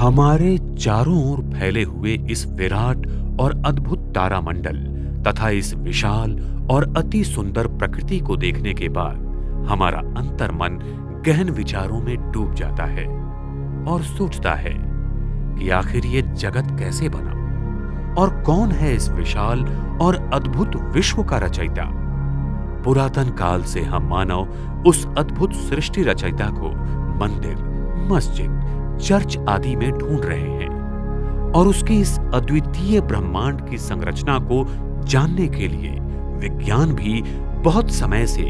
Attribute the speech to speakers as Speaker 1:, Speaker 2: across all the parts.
Speaker 1: हमारे चारों ओर फैले हुए इस विराट और अद्भुत तारामंडल तथा इस विशाल और अति सुंदर प्रकृति को देखने के बाद हमारा अंतर्मन गहन विचारों में डूब जाता है और सोचता है कि आखिर ये जगत कैसे बना और कौन है इस विशाल और अद्भुत विश्व का रचयिता। पुरातन काल से हम मानव उस अद्भुत सृष्टि रचयिता को मंदिर, मस्जिद, चर्च आदि में ढूंढ रहे हैं और उसकी इस अद्वितीय ब्रह्मांड की संरचना को जानने के लिए विज्ञान भी बहुत समय से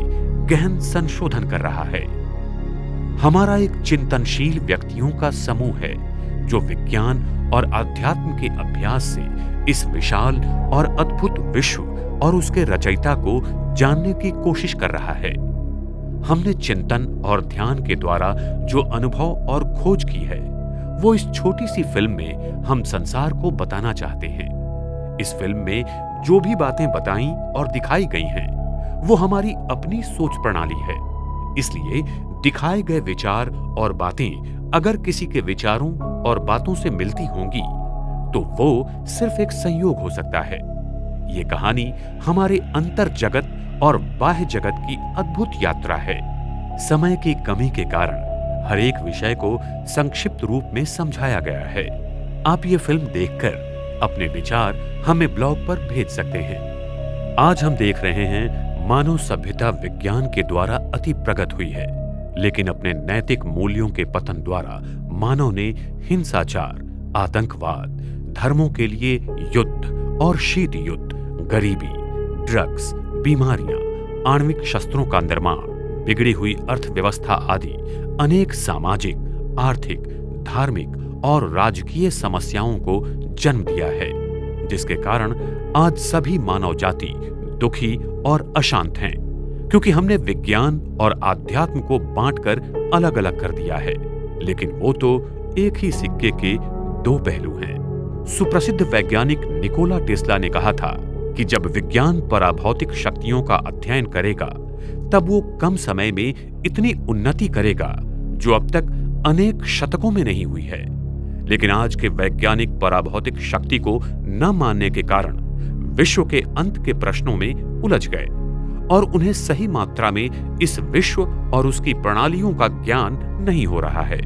Speaker 1: गहन संशोधन कर रहा है। हमारा एक चिंतनशील व्यक्तियों का समूह है जो विज्ञान और अध्यात्म के अभ्यास से इस विशाल और अद्भुत विश्व और उसके रचयिता को जानने की कोशिश कर रहा है। हमने चिंतन और ध्यान के द्वारा जो अनुभव और खोज की है वो इस छोटी सी फिल्म में हम संसार को बताना चाहते हैं। इस फिल्म में जो भी बातें बताई और दिखाई गई हैं वो हमारी अपनी सोच प्रणाली है, इसलिए दिखाए गए विचार और बातें अगर किसी के विचारों और बातों से मिलती होंगी तो वो सिर्फ एक संयोग हो सकता है। ये कहानी हमारे अंतर जगत और बाह्य जगत की अद्भुत यात्रा है। समय की कमी के कारण हर एक विषय को संक्षिप्त रूप में समझाया गया है। आप ये फिल्म देखकर अपने विचार हमें ब्लॉग पर भेज सकते हैं। आज हम देख रहे हैं मानव सभ्यता विज्ञान के द्वारा अति प्रगत हुई है, लेकिन अपने नैतिक मूल्यों के पतन द्वारा मानव ने हिंसाचार, आतंकवाद, धर्मों के लिए युद्ध और शीत युद्ध, गरीबी, ड्रग्स, बीमारियां, आणविक शस्त्रों का निर्माण, बिगड़ी हुई अर्थव्यवस्था आदि अनेक सामाजिक, आर्थिक, धार्मिक और राजकीय समस्याओं को जन्म दिया है, जिसके कारण आज सभी मानव जाति दुखी और अशांत हैं, क्योंकि हमने विज्ञान और आध्यात्म को बांटकर अलग अलग कर दिया है। लेकिन वो तो एक ही सिक्के के दो पहलू हैं। सुप्रसिद्ध वैज्ञानिक निकोला टेस्ला ने कहा था कि जब विज्ञान पराभौतिक शक्तियों का अध्ययन करेगा तब वो कम समय में इतनी उन्नति करेगा जो अब तक अनेक शतकों में नहीं हुई है। लेकिन आज के वैज्ञानिक पराभौतिक शक्ति को न मानने के कारण विश्व के अंत के प्रश्नों में उलझ गए और उन्हें सही मात्रा में इस विश्व और उसकी प्रणालियों का ज्ञान नहीं हो रहा है।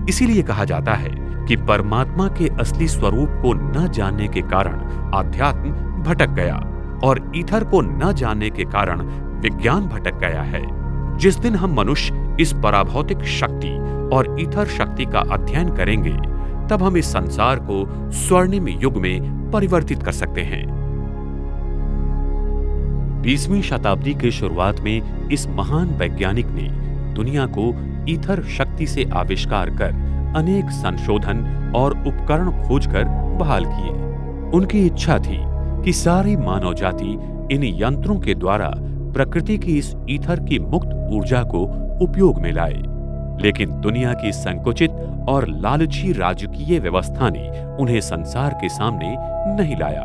Speaker 1: इसीलिए कहा जाता है कि परमात्मा के असली स्वरूप को न जानने के कारण आध्यात्म भटक गया और ईथर को न जानने के कारण विज्ञान भटक गया है। जिस दिन हम मनुष्य इस पराभौतिक शक्ति और ईथर शक्ति का अध्ययन करेंगे तब हम इस संसार को स्वर्णिम युग में परिवर्तित कर सकते हैं। 20वीं शताब्दी के शुरुआत में इस महान वैज्ञानिक ने दुनिया को ईथर शक्ति से आविष्कार कर अनेक संशोधन और उपकरण खोजकर बहाल किए। उनकी इच्छा थी कि सारी मानव जाति इन यंत्रों के द्वारा प्रकृति की इस ईथर की मुक्त ऊर्जा को उपयोग में लाए, लेकिन दुनिया की संकुचित और लालची राजकीय व्यवस्था ने उन्हें संसार के सामने नहीं लाया।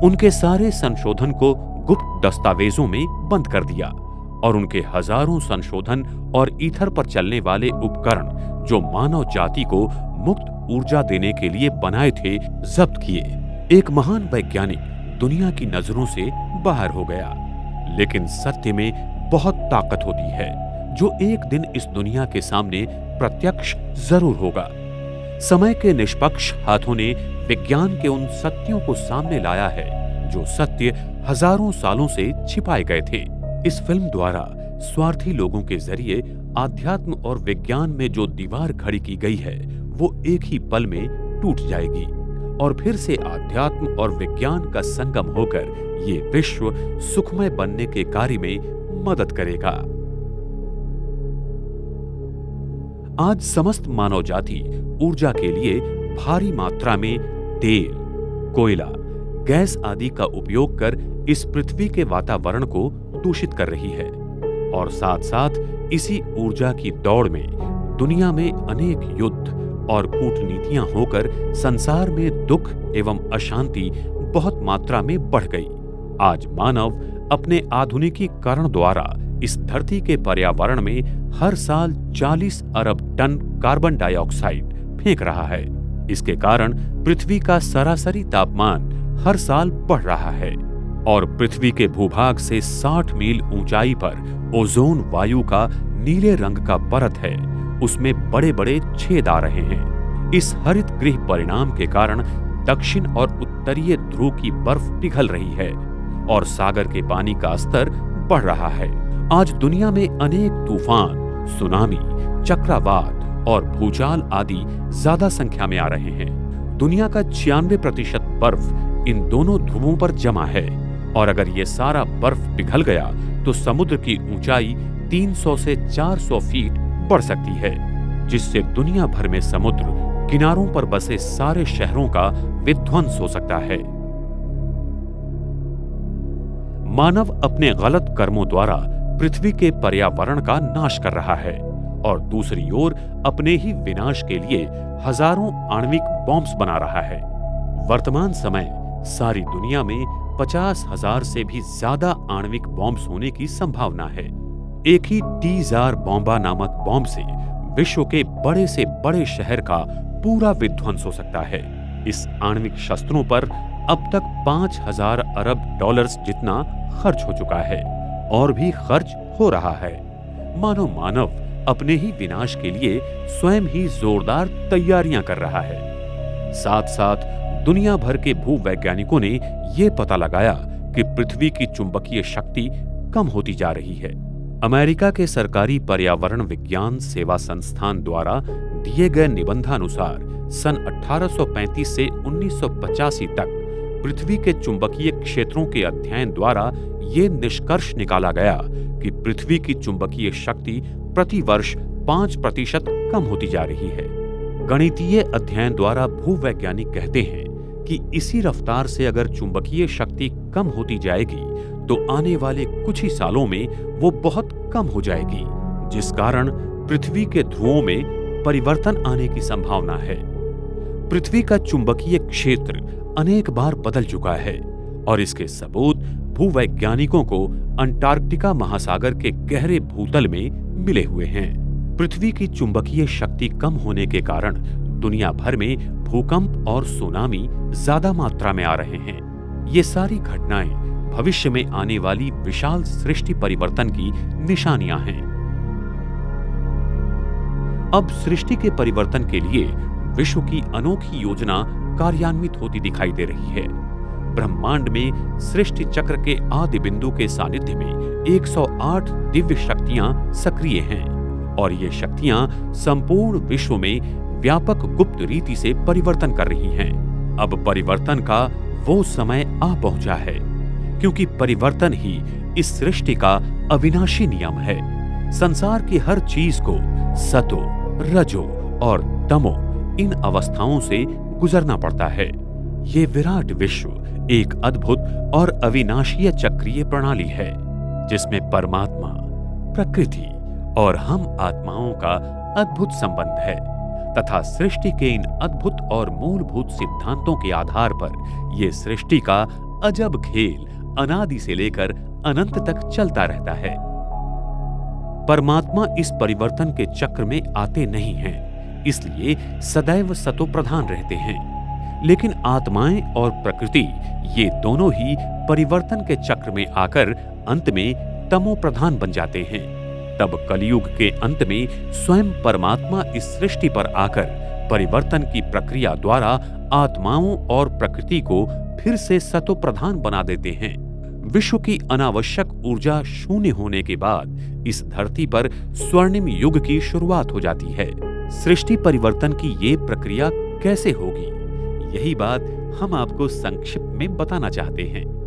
Speaker 1: उनके सारे संशोधन को गुप्त दस्तावेजों में बंद कर दिया और उनके हजारों संशोधन और ईथर पर चलने वाले उपकरण जो मानव जाति को मुक्त ऊर्जा देने के लिए बनाए थे जब्त किए। एक महान वैज्ञानिक दुनिया की नजरों से बाहर हो गया, लेकिन सत्य में बहुत ताकत होती है जो एक दिन इस दुनिया के सामने प्रत्यक्ष जरूर होगा। समय के निष्पक्ष हाथों ने विज्ञान के उन सत्यों को सामने लाया है जो सत्य हजारों सालों से छिपाए गए थे। इस फिल्म द्वारा स्वार्थी लोगों के जरिए आध्यात्म और विज्ञान में जो दीवार खड़ी की गई है वो एक ही पल में टूट जाएगी और फिर से आध्यात्म और विज्ञान का संगम होकर ये विश्व सुखमय बनने के कार्य में मदद करेगा। आज समस्त मानव जाति ऊर्जा के लिए भारी मात्रा में तेल, कोयला, गैस आदि का उपयोग कर इस पृथ्वी के वातावरण को दूषित कर रही है और साथ साथ इसी ऊर्जा की दौड़ में दुनिया में अनेक युद्ध और कूटनीतियां होकर संसार में दुख एवं अशांति बहुत मात्रा में बढ़ गई। आज मानव अपने आधुनिकीकरण द्वारा इस धरती के पर्यावरण में हर साल 40 अरब टन कार्बन डाइऑक्साइड फेंक रहा है इसके कारण पृथ्वी का सरासरी तापमान हर साल बढ़ रहा है और पृथ्वी के भूभाग से 60 मील ऊंचाई पर ओजोन वायु का नीले रंग का परत है, उसमें बड़े बड़े छेद आ रहे हैं। इस हरित गृह परिणाम के कारण दक्षिण और उत्तरीय ध्रुव की बर्फ पिघल रही है और सागर के पानी का स्तर बढ़ रहा है। आज दुनिया में अनेक तूफान, सुनामी, चक्रवात और भूचाल आदि ज्यादा संख्या में आ रहे हैं। दुनिया का 96% बर्फ इन दोनों ध्रुवों पर जमा है और अगर ये सारा बर्फ पिघल गया तो समुद्र की ऊंचाई 300 से 400 फीट बढ़ सकती है, जिससे दुनिया भर में समुद्र किनारों पर बसे सारे शहरों का विध्वंस हो सकता है। मानव अपने गलत कर्मों द्वारा पृथ्वी के पर्यावरण का नाश कर रहा है और दूसरी ओर अपने ही विनाश के लिए हजारों आणविक बॉम्ब्स बना रहा है। वर्तमान समय सारी दुनिया में 50,000 से भी ज्यादा आणविक बॉम्ब्स होने की संभावना है। एक ही टी-जार बॉम्बा नामक बॉम्ब से विश्व के बड़े से बड़े शहर का पूरा विध्वंस हो सकता है। इस आणविक शस्त्रों पर अब तक 5,000 अरब डॉलर्स जितना खर्च हो चुका है और भी खर्च हो रहा है। मानव अपने ही विनाश के लिए स्वयं ही जोरदार तैयारियां कर रहा है। साथ साथ दुनिया भर के भूवैज्ञानिकों ने यह पता लगाया कि पृथ्वी की चुंबकीय शक्ति कम होती जा रही है। अमेरिका के सरकारी पर्यावरण विज्ञान सेवा संस्थान द्वारा दिए गए निबंधानुसार सन 1835 से 1985 तक पृथ्वी के चुंबकीय क्षेत्रों के अध्ययन द्वारा ये निष्कर्ष निकाला गया कि पृथ्वी की चुंबकीय शक्ति प्रति वर्ष 5% कम होती जा रही है। गणितीय अध्ययन द्वारा भूवैज्ञानिक कहते हैं कि इसी रफ्तार से अगर चुंबकीय शक्ति कम होती जाएगी तो आने वाले कुछ ही सालों में वो बहुत कम हो जाएगी, जिस कारण पृथ्वी के ध्रुवों में परिवर्तन आने की संभावना है। पृथ्वी का चुंबकीय क्षेत्र अनेक बार बदल चुका है और इसके सबूत भूवैज्ञानिकों को अंटार्कटिका महासागर के गहरे भूतल में मिले हुए हैं। पृथ्वी की चुंबकीय शक्ति कम होने के कारण दुनिया भर में भूकंप और सुनामी ज्यादा मात्रा में आ रहे हैं। ये सारी घटनाएं भविष्य में आने वाली विशाल सृष्टि परिवर्तन की निशानियां हैं। अब सृष्टि के परिवर्तन के लिए विश्व की अनोखी योजना कार्यान्वित होती दिखाई दे रही है। ब्रह्मांड में सृष्टि चक्र के आदि बिंदु के सानिध्य में 108 दिव्य शक्तियां सक्रिय हैं और ये शक्तियां संपूर्ण विश्व में व्यापक गुप्त रीति से परिवर्तन कर रही हैं। अब परिवर्तन का वो समय आ पहुंचा है, क्योंकि परिवर्तन ही इस सृष्टि का अविनाशी नियम है। संसार की हर चीज को सतो, रजो और तमो इन अवस्थाओं से गुजरना पड़ता है। ये विराट विश्व एक अद्भुत और अविनाशीय चक्रीय प्रणाली है, जिसमें परमात्मा, प्रकृति और हम आत्माओं का अद्भुत संबंध है तथा सृष्टि के इन अद्भुत और मूलभूत सिद्धांतों के आधार पर यह सृष्टि का अजब खेल अनादि से लेकर अनंत तक चलता रहता है। परमात्मा इस परिवर्तन के चक्र में आते नहीं हैं, इसलिए सदैव सतो प्रधान रहते हैं। लेकिन आत्माएं और प्रकृति ये दोनों ही परिवर्तन के चक्र में आकर अंत में तमो प्रधान बन जाते हैं। तब कलयुग के अंत में स्वयं परमात्मा इस सृष्टि पर आकर परिवर्तन की प्रक्रिया द्वारा आत्माओं और प्रकृति को फिर से सतो प्रधान बना देते हैं। विश्व की अनावश्यक ऊर्जा शून्य होने के बाद इस धरती पर स्वर्णिम युग की शुरुआत हो जाती है। सृष्टि परिवर्तन की ये प्रक्रिया कैसे होगी, यही बात हम आपको संक्षिप्त में बताना चाहते हैं।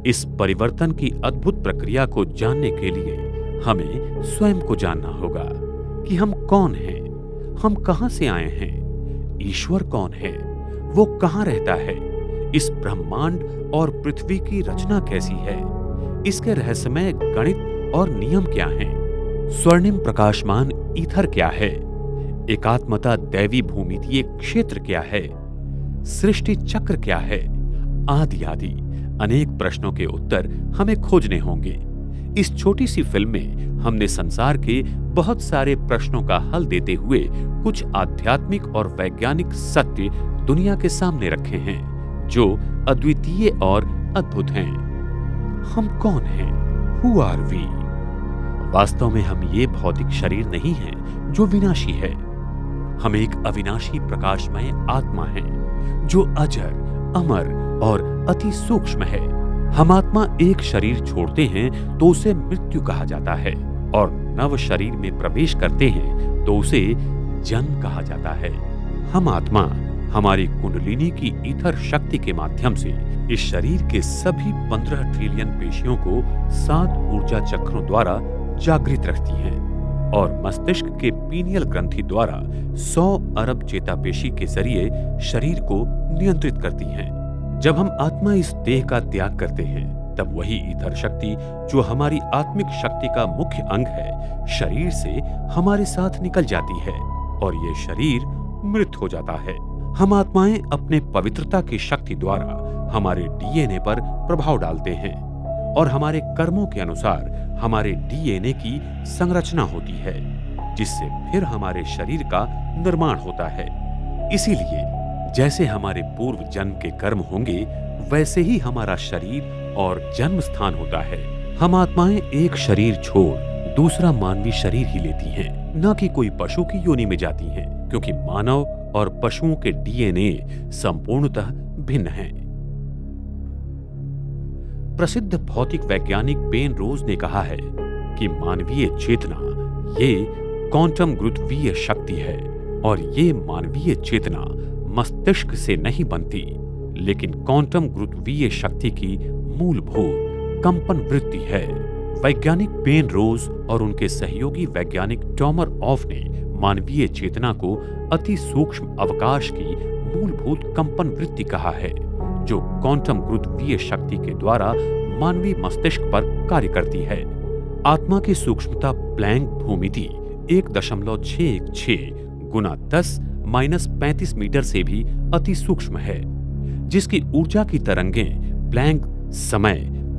Speaker 1: इस परिवर्तन की अद्भुत प्रक्रिया को जानने के लिए हमें स्वयं को जानना होगा कि हम कौन हैं, हम कहां से आए हैं, ईश्वर कौन है, वो कहां रहता है, इस ब्रह्मांड और पृथ्वी की रचना कैसी है, इसके रहस्यमय गणित और नियम क्या हैं, स्वर्णिम प्रकाशमान ईथर क्या है, एकात्मता दैवी भूमितीय क्षेत्र क्या है, सृष्टि चक्र क्या है, आदि आदि अनेक प्रश्नों के उत्तर हमें खोजने होंगे। इस छोटी सी फिल्म में हमने संसार के बहुत सारे प्रश्नों का हल देते हुए कुछ आध्यात्मिक और वैज्ञानिक सत्य दुनिया के सामने रखे हैं जो अद्वितीय और अद्भुत हैं। हम कौन हैं? Who are we? वास्तव में हम ये भौतिक शरीर नहीं हैं जो विनाशी है। हम एक अविनाशी प्रकाशमय आत्मा हैं जो अजर, अमर और अति सूक्ष्म है। हम आत्मा एक शरीर छोड़ते हैं तो उसे मृत्यु कहा जाता है और नव शरीर में प्रवेश करते हैं तो उसे जन्म कहा जाता है। हम आत्मा हमारी कुंडलिनी की ईथर शक्ति के माध्यम से इस शरीर के सभी 15 ट्रिलियन पेशियों को 7 ऊर्जा चक्रों द्वारा जागृत रखती हैं और मस्तिष्क के पीनियल ग्रंथि द्वारा 100 अरब चेतापेशी के जरिए शरीर को नियंत्रित करती हैं। जब हम आत्मा इस देह का त्याग करते हैं तब वही ईथर शक्ति जो हमारी आत्मिक शक्ति का मुख्य अंग है शरीर से हमारे साथ निकल जाती है और ये शरीर मृत हो जाता है। हम आत्माएं अपने पवित्रता की शक्ति द्वारा हमारे डीएनए पर प्रभाव डालते हैं और हमारे कर्मों के अनुसार हमारे डीएनए की संरचना होती है जिससे फिर हमारे शरीर का निर्माण होता है। इसीलिए जैसे हमारे पूर्व जन्म के कर्म होंगे वैसे ही हमारा शरीर और जन्म स्थान होता है। हम आत्माएं एक शरीर छोड़ दूसरा मानवीय शरीर ही लेती हैं, न कि कोई पशु की योनि में जाती हैं, क्योंकि मानव और पशुओं के डीएनए संपूर्णतः भिन्न हैं। प्रसिद्ध भौतिक वैज्ञानिक पेनरोज ने कहा है कि मानवीय चेतना ये क्वांटम गुरुत्वीय शक्ति है और ये मानवीय चेतना मस्तिष्क से नहीं बनती लेकिन क्वांटम गुरुत्वीय शक्ति की मूलभूत कंपन वृत्ति है। वैज्ञानिक पेनरोज और उनके सहयोगी वैज्ञानिक टॉमर ऑफ ने मानवीय चेतना को अति सूक्ष्म अवकाश की मूलभूत कंपन वृत्ति कहा है जो क्वांटम गुरुत्वीय शक्ति के द्वारा मानवीय मस्तिष्क पर कार्य करती है। आत्मा की सूक्ष्मता प्लैंक भूमिति 1.616 गुना 10⁻³ मीटर से भी अति सूक्ष्म है जिसकी ऊर्जा की तरंगें प्लैंक समय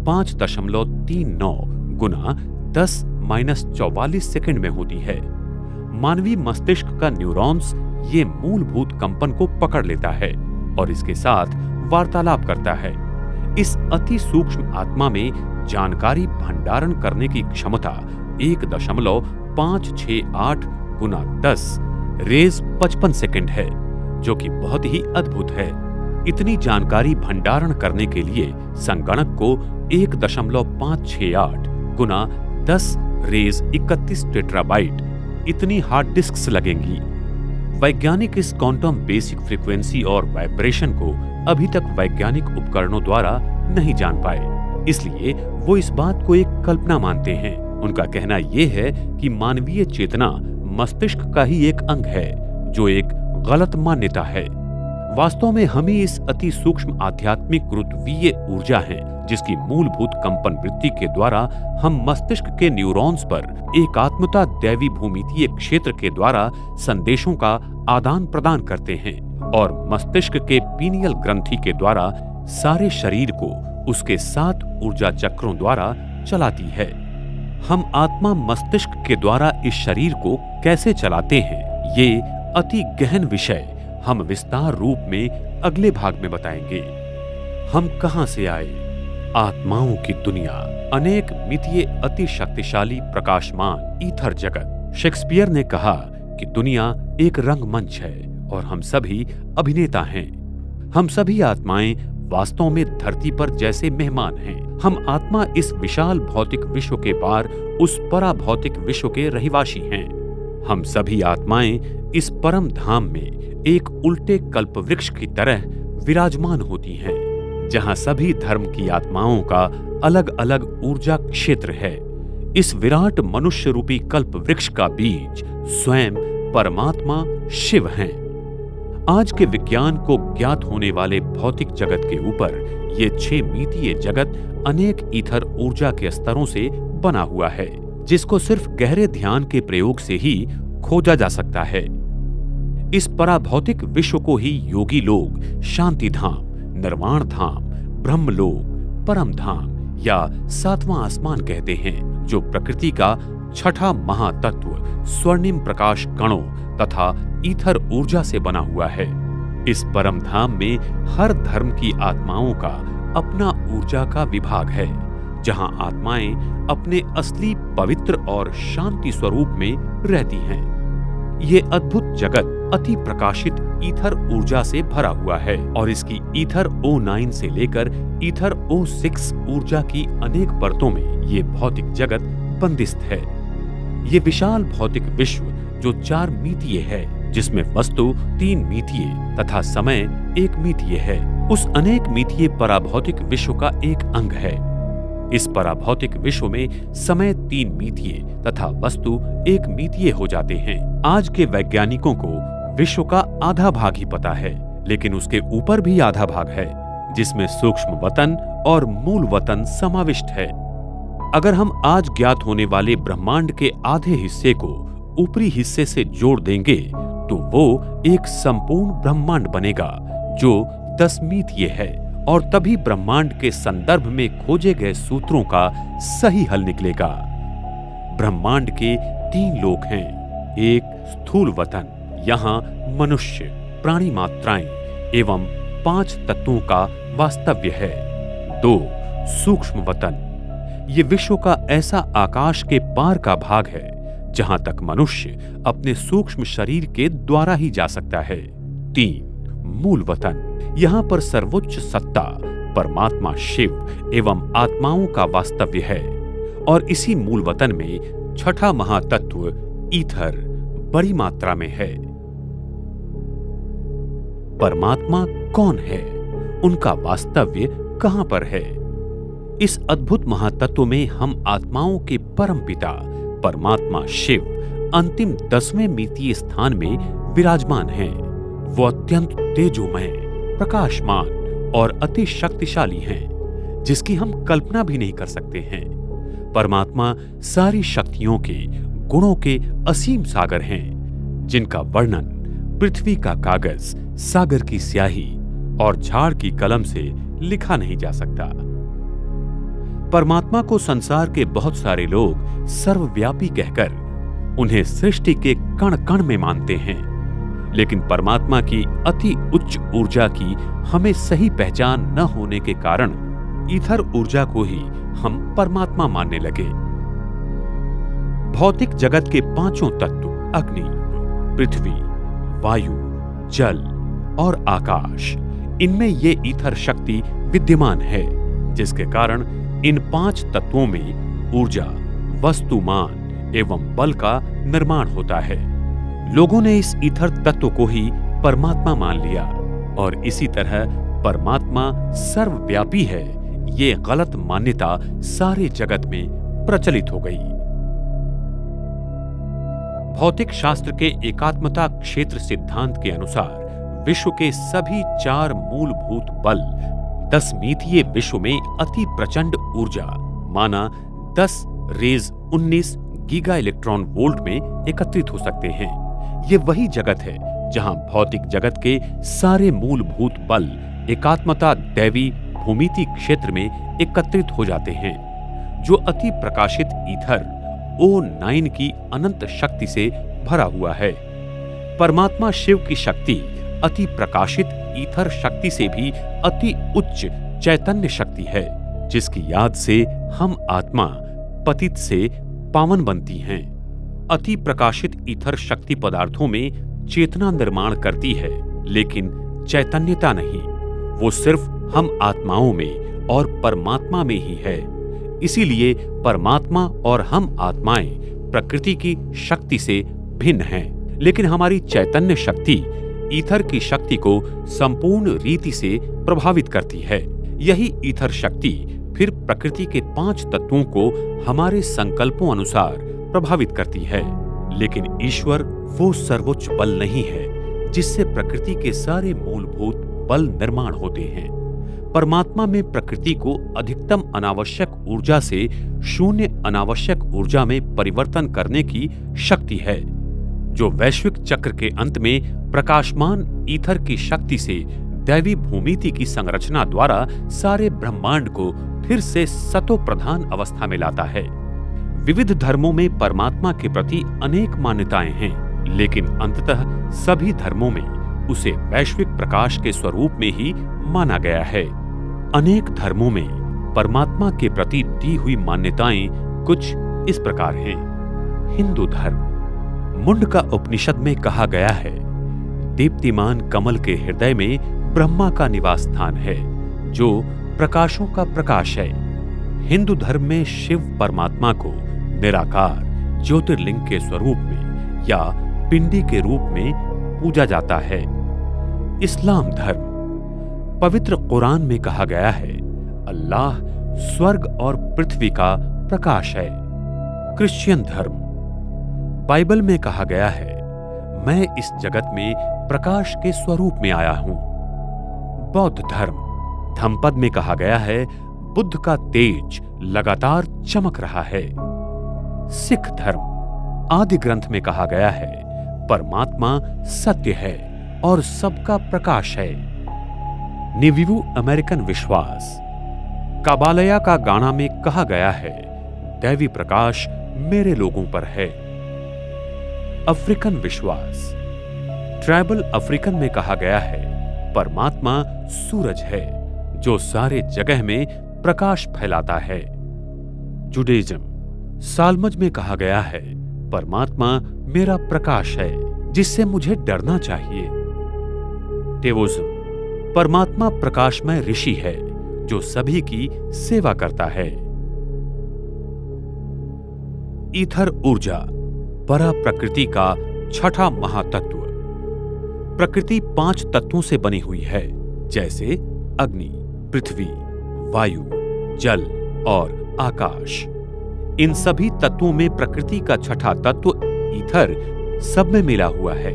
Speaker 1: 5.39 गुना 10⁻44 सेकंड में होती है। मानवीय मस्तिष्क का न्यूरॉन्स ये मूलभूत कंपन को पकड़ लेता है और इसके साथ वार्तालाप करता है। इस अति सूक्ष्म आत्मा में जानकारी भंडारण करने की क्षमता 1.568 गुना 10 रेज़ 55 सेकंड है जो कि बहुत ही अद्भुत है। इतनी जानकारी भंडारण करने के लिए संगणक को 1.568 गुना 10 रेज़ 31 टेट्राबाइट इतनी हार्ड डिस्क्स लगेंगी। वैज्ञानिक इस क्वांटम बेसिक फ्रीक्वेंसी और वाइब्रेशन को अभी तक वैज्ञानिक उपकरणों द्वारा नहीं जान पाए, इसलिए वो इस बात को एक कल्पना मानते हैं। उनका कहना यह है कि मानवीय चेतना मस्तिष्क का ही एक अंग है जो एक गलत मान्यता है। वास्तव में हम ही इस अति सूक्ष्म आध्यात्मिक गुरुत्वीय ऊर्जा हैं जिसकी मूलभूत कंपन वृत्ति के द्वारा हम मस्तिष्क के न्यूरॉन्स पर एकात्मता दैवी भूमितीय क्षेत्र के द्वारा संदेशों का आदान प्रदान करते हैं और मस्तिष्क के पीनियल ग्रंथि के द्वारा सारे शरीर को उसके 7 ऊर्जा चक्रों द्वारा चलाती है। हम आत्मा मस्तिष्क के द्वारा इस शरीर को कैसे चलाते हैं ये अति गहन विषय हम विस्तार रूप में अगले भाग में बताएंगे। हम कहां से आए? आत्माओं की दुनिया, अनेक मितीय अति शक्तिशाली प्रकाशमान ईथर जगत। शेक्सपियर ने कहा कि दुनिया एक रंगमंच है और हम सभी अभिनेता हैं। हम सभी आत्माएं वास्तव में धरती पर जैसे मेहमान हैं। हम आत्मा इस विशाल भौतिक विश्व के पार उस परा भौतिक विश्व के रहिवासी हैं। हम सभी आत्माएं इस परम धाम में एक उल्टे कल्पवृक्ष की तरह विराजमान होती हैं जहां सभी धर्म की आत्माओं का अलग अलग ऊर्जा क्षेत्र है। इस विराट मनुष्य रूपी कल्प वृक्ष का बीज स्वयं परमात्मा शिव हैं। आज के विज्ञान को ज्ञात होने वाले भौतिक जगत के ऊपर ये 6 मितीय जगत अनेक ईथर ऊर्जा के स्तरों से बना हुआ है जिसको सिर्फ गहरे ध्यान के प्रयोग से ही खोजा जा सकता है। इस पराभौतिक विश्व को ही योगी लोग शांति धाम, निर्वाण धाम, ब्रह्मलोक, परम धाम या 7वां आसमान कहते हैं जो प्रकृति का छठा महातत्व स्वर्णिम प्रकाश कणों तथा ईथर ऊर्जा से बना हुआ है। इस परम धाम में हर धर्म की आत्माओं का अपना ऊर्जा का विभाग है, जहां आत्माएं अपने असली पवित्र और शांति स्वरूप में रहती हैं। ये अद्भुत जगत अति प्रकाशित ईथर ऊर्जा से भरा हुआ है और इसकी ईथर O9 से लेकर ईथर O6 ऊर्जा की अनेक परतों में ये भौतिक जगत बंदिस्त है। ये विशाल भौतिक विश्व जो 4 मितीय है, जिसमें वस्तु 3 मितीय तथा समय 1 मितीय है, उस अनेक मितीय पराभौतिक विश्व का एक अंग है। इस पराभौतिक विश्व में समय 3 मितीय तथा वस्तु 1 मितीय हो जाते हैं। आज के वैज्ञानिकों को विश्व का आधा भाग ही पता है, लेकिन उसके ऊपर भी आधा भाग है, जिसमें सूक्ष्म वतन और मूल वतन समाविष्ट है। अगर हम आज ज्ञात होने वाले ब्रह्मांड के आधे हिस्से को ऊपरी हिस्से से जोड़ देंगे तो वो एक संपूर्ण ब्रह्मांड बनेगा जो 10 मितीय है, और तभी ब्रह्मांड के संदर्भ में खोजे गए सूत्रों का सही हल निकलेगा। ब्रह्मांड के 3 लोक हैं। एक स्थूल वतन, यहाँ मनुष्य, प्राणी मात्राएं एवं 5 तत्वों का वास्तव्य है। 2 सूक्ष्म वतन, ये विश्व का ऐसा आकाश के पार का भाग है जहां तक मनुष्य अपने सूक्ष्म शरीर के द्वारा ही जा सकता है। 3 मूल वतन, यहाँ पर सर्वोच्च सत्ता परमात्मा शिव एवं आत्माओं का वास्तव्य है, और इसी मूल वतन में छठा महातत्व ईथर बड़ी मात्रा में है। परमात्मा कौन है? उनका वास्तव्य कहां पर है? इस अद्भुत महातत्व में हम आत्माओं के परम पिता परमात्मा शिव अंतिम 10वें मितीय स्थान में विराजमान हैं। वो अत्यंत तेजोमय, प्रकाशमान और अति शक्तिशाली हैं, जिसकी हम कल्पना भी नहीं कर सकते हैं। परमात्मा सारी शक्तियों के, गुणों के असीम सागर हैं, जिनका वर्णन पृथ्वी का कागज, सागर की स्याही और झाड़ की कलम से लिखा नहीं जा सकता। परमात्मा को संसार के बहुत सारे लोग सर्वव्यापी कहकर उन्हें सृष्टि के कण कण में मानते हैं, लेकिन परमात्मा की अति उच्च ऊर्जा की हमें सही पहचान न होने के कारण ईथर ऊर्जा को ही हम परमात्मा मानने लगे। भौतिक जगत के 5 तत्व अग्नि, पृथ्वी, वायु, जल और आकाश, इनमें ये ईथर शक्ति विद्यमान है, जिसके कारण इन 5 तत्वों में ऊर्जा, वस्तुमान एवं बल का निर्माण होता है। लोगों ने इस ईथर तत्व को ही परमात्मा मान लिया, और इसी तरह परमात्मा सर्वव्यापी है, ये गलत मान्यता सारे जगत में प्रचलित हो गई। भौतिक शास्त्र के एकात्मता क्षेत्र सिद्धांत के अनुसार विश्व के सभी 4 मूलभूत बल 10 मितीय विश्व में अति प्रचंड ऊर्जा माना 10 रेज 19 गीगा इलेक्ट्रॉन वोल्ट में एकत्रित हो सकते हैं। ये वही जगत है जहां भौतिक जगत के सारे मूलभूत बल एकात्मता दैवी भूमिति क्षेत्र में एकत्रित हो जाते हैं, जो अति प्रकाशित ईथर O9 की अनंत शक्ति से भरा हुआ है। परमात्मा शिव की शक्ति अति प्रकाशित ईथर शक्ति से भी अति उच्च चैतन्य शक्ति है, जिसकी याद से हम आत्मा पतित से पावन बनती हैं। अति प्रकाशित ईथर शक्ति पदार्थों में चेतना निर्माण करती है, लेकिन चैतन्यता नहीं। वो सिर्फ हम आत्माओं में और परमात्मा में ही है। इसीलिए परमात्मा और हम आत्माएं प्रकृति की शक्ति से भिन्न हैं, लेकिन हमारी चैतन्य शक्ति ईथर की शक्ति को संपूर्ण रीति से प्रभावित करती है। यही ईथर शक्ति फिर प्रकृति के 5 तत्वों को हमारे संकल्पों अनुसार प्रभावित करती है। लेकिन ईश्वर वो सर्वोच्च बल नहीं है जिससे प्रकृति के सारे मूलभूत बल निर्माण होते हैं। परमात्मा में प्रकृति को अधिकतम अनावश्यक ऊर्जा से शून्य अनावश्यक ऊर्जा में परिवर्तन करने की शक्ति है, जो वैश्विक चक्र के अंत में प्रकाशमान ईथर की शक्ति से दैवी भूमिति की संरचना द्वारा सारे ब्रह्मांड को फिर से सतो प्रधान अवस्था में लाता है। विविध धर्मों में परमात्मा के प्रति अनेक मान्यताएं हैं, लेकिन अंततः सभी धर्मों में उसे वैश्विक प्रकाश के स्वरूप में ही माना गया है। अनेक धर्मों में परमात्मा के प्रति दी हुई मान्यताएं कुछ इस प्रकार हैं। हिंदू धर्म, मुंडका उपनिषद में कहा गया है, दीप्तिमान कमल के हृदय में ब्रह्मा का निवास स्थान है, जो प्रकाशों का प्रकाश है। हिंदू धर्म में शिव परमात्मा को निराकार ज्योतिर्लिंग के स्वरूप में या पिंडी के रूप में पूजा जाता है। इस्लाम धर्म, पवित्र कुरान में कहा गया है, अल्लाह स्वर्ग और पृथ्वी का प्रकाश है। क्रिश्चियन धर्म, बाइबल में कहा गया है, मैं इस जगत में प्रकाश के स्वरूप में आया हूं। बौद्ध धर्म, धम्मपद में कहा गया है, बुद्ध का तेज लगातार चमक रहा है। सिख धर्म, आदि ग्रंथ में कहा गया है, परमात्मा सत्य है और सबका प्रकाश है। नेविवू अमेरिकन विश्वास, काबालया का गाना में कहा गया है, दैवी प्रकाश मेरे लोगों पर है। अफ्रीकन विश्वास, ट्राइबल अफ्रीकन में कहा गया है, परमात्मा सूरज है जो सारे जगह में प्रकाश फैलाता है। जुडाइज्म, साल्मज में कहा गया है, परमात्मा मेरा प्रकाश है जिससे मुझे डरना चाहिए। टेओइज्म, परमात्मा प्रकाशमय ऋषि है जो सभी की सेवा करता है। ईथर ऊर्जा, परा प्रकृति का छठा महातत्व। प्रकृति 5 तत्वों से बनी हुई है, जैसे अग्नि, पृथ्वी, वायु, जल और आकाश। इन सभी तत्वों में प्रकृति का छठा तत्व ईथर सब में मिला हुआ है,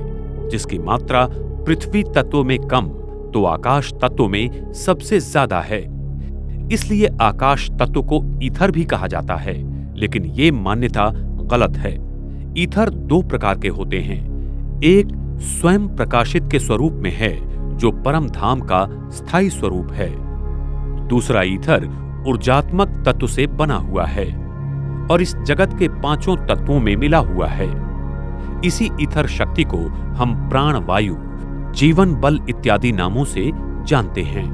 Speaker 1: जिसकी मात्रा पृथ्वी तत्व में कम तो आकाश तत्व में सबसे ज्यादा है। इसलिए आकाश तत्व को ईथर भी कहा जाता है, लेकिन ये मान्यता गलत है। ईथर 2 प्रकार के होते हैं। एक स्वयं प्रकाशित के स्वरूप में है, जो परम धाम का स्थायी स्वरूप है। दूसरा ईथर ऊर्जात्मक तत्व से बना हुआ है और इस जगत के 5 तत्वों में मिला हुआ है। इसी ईथर शक्ति को हम प्राण वायु, जीवन बल इत्यादि नामों से जानते हैं।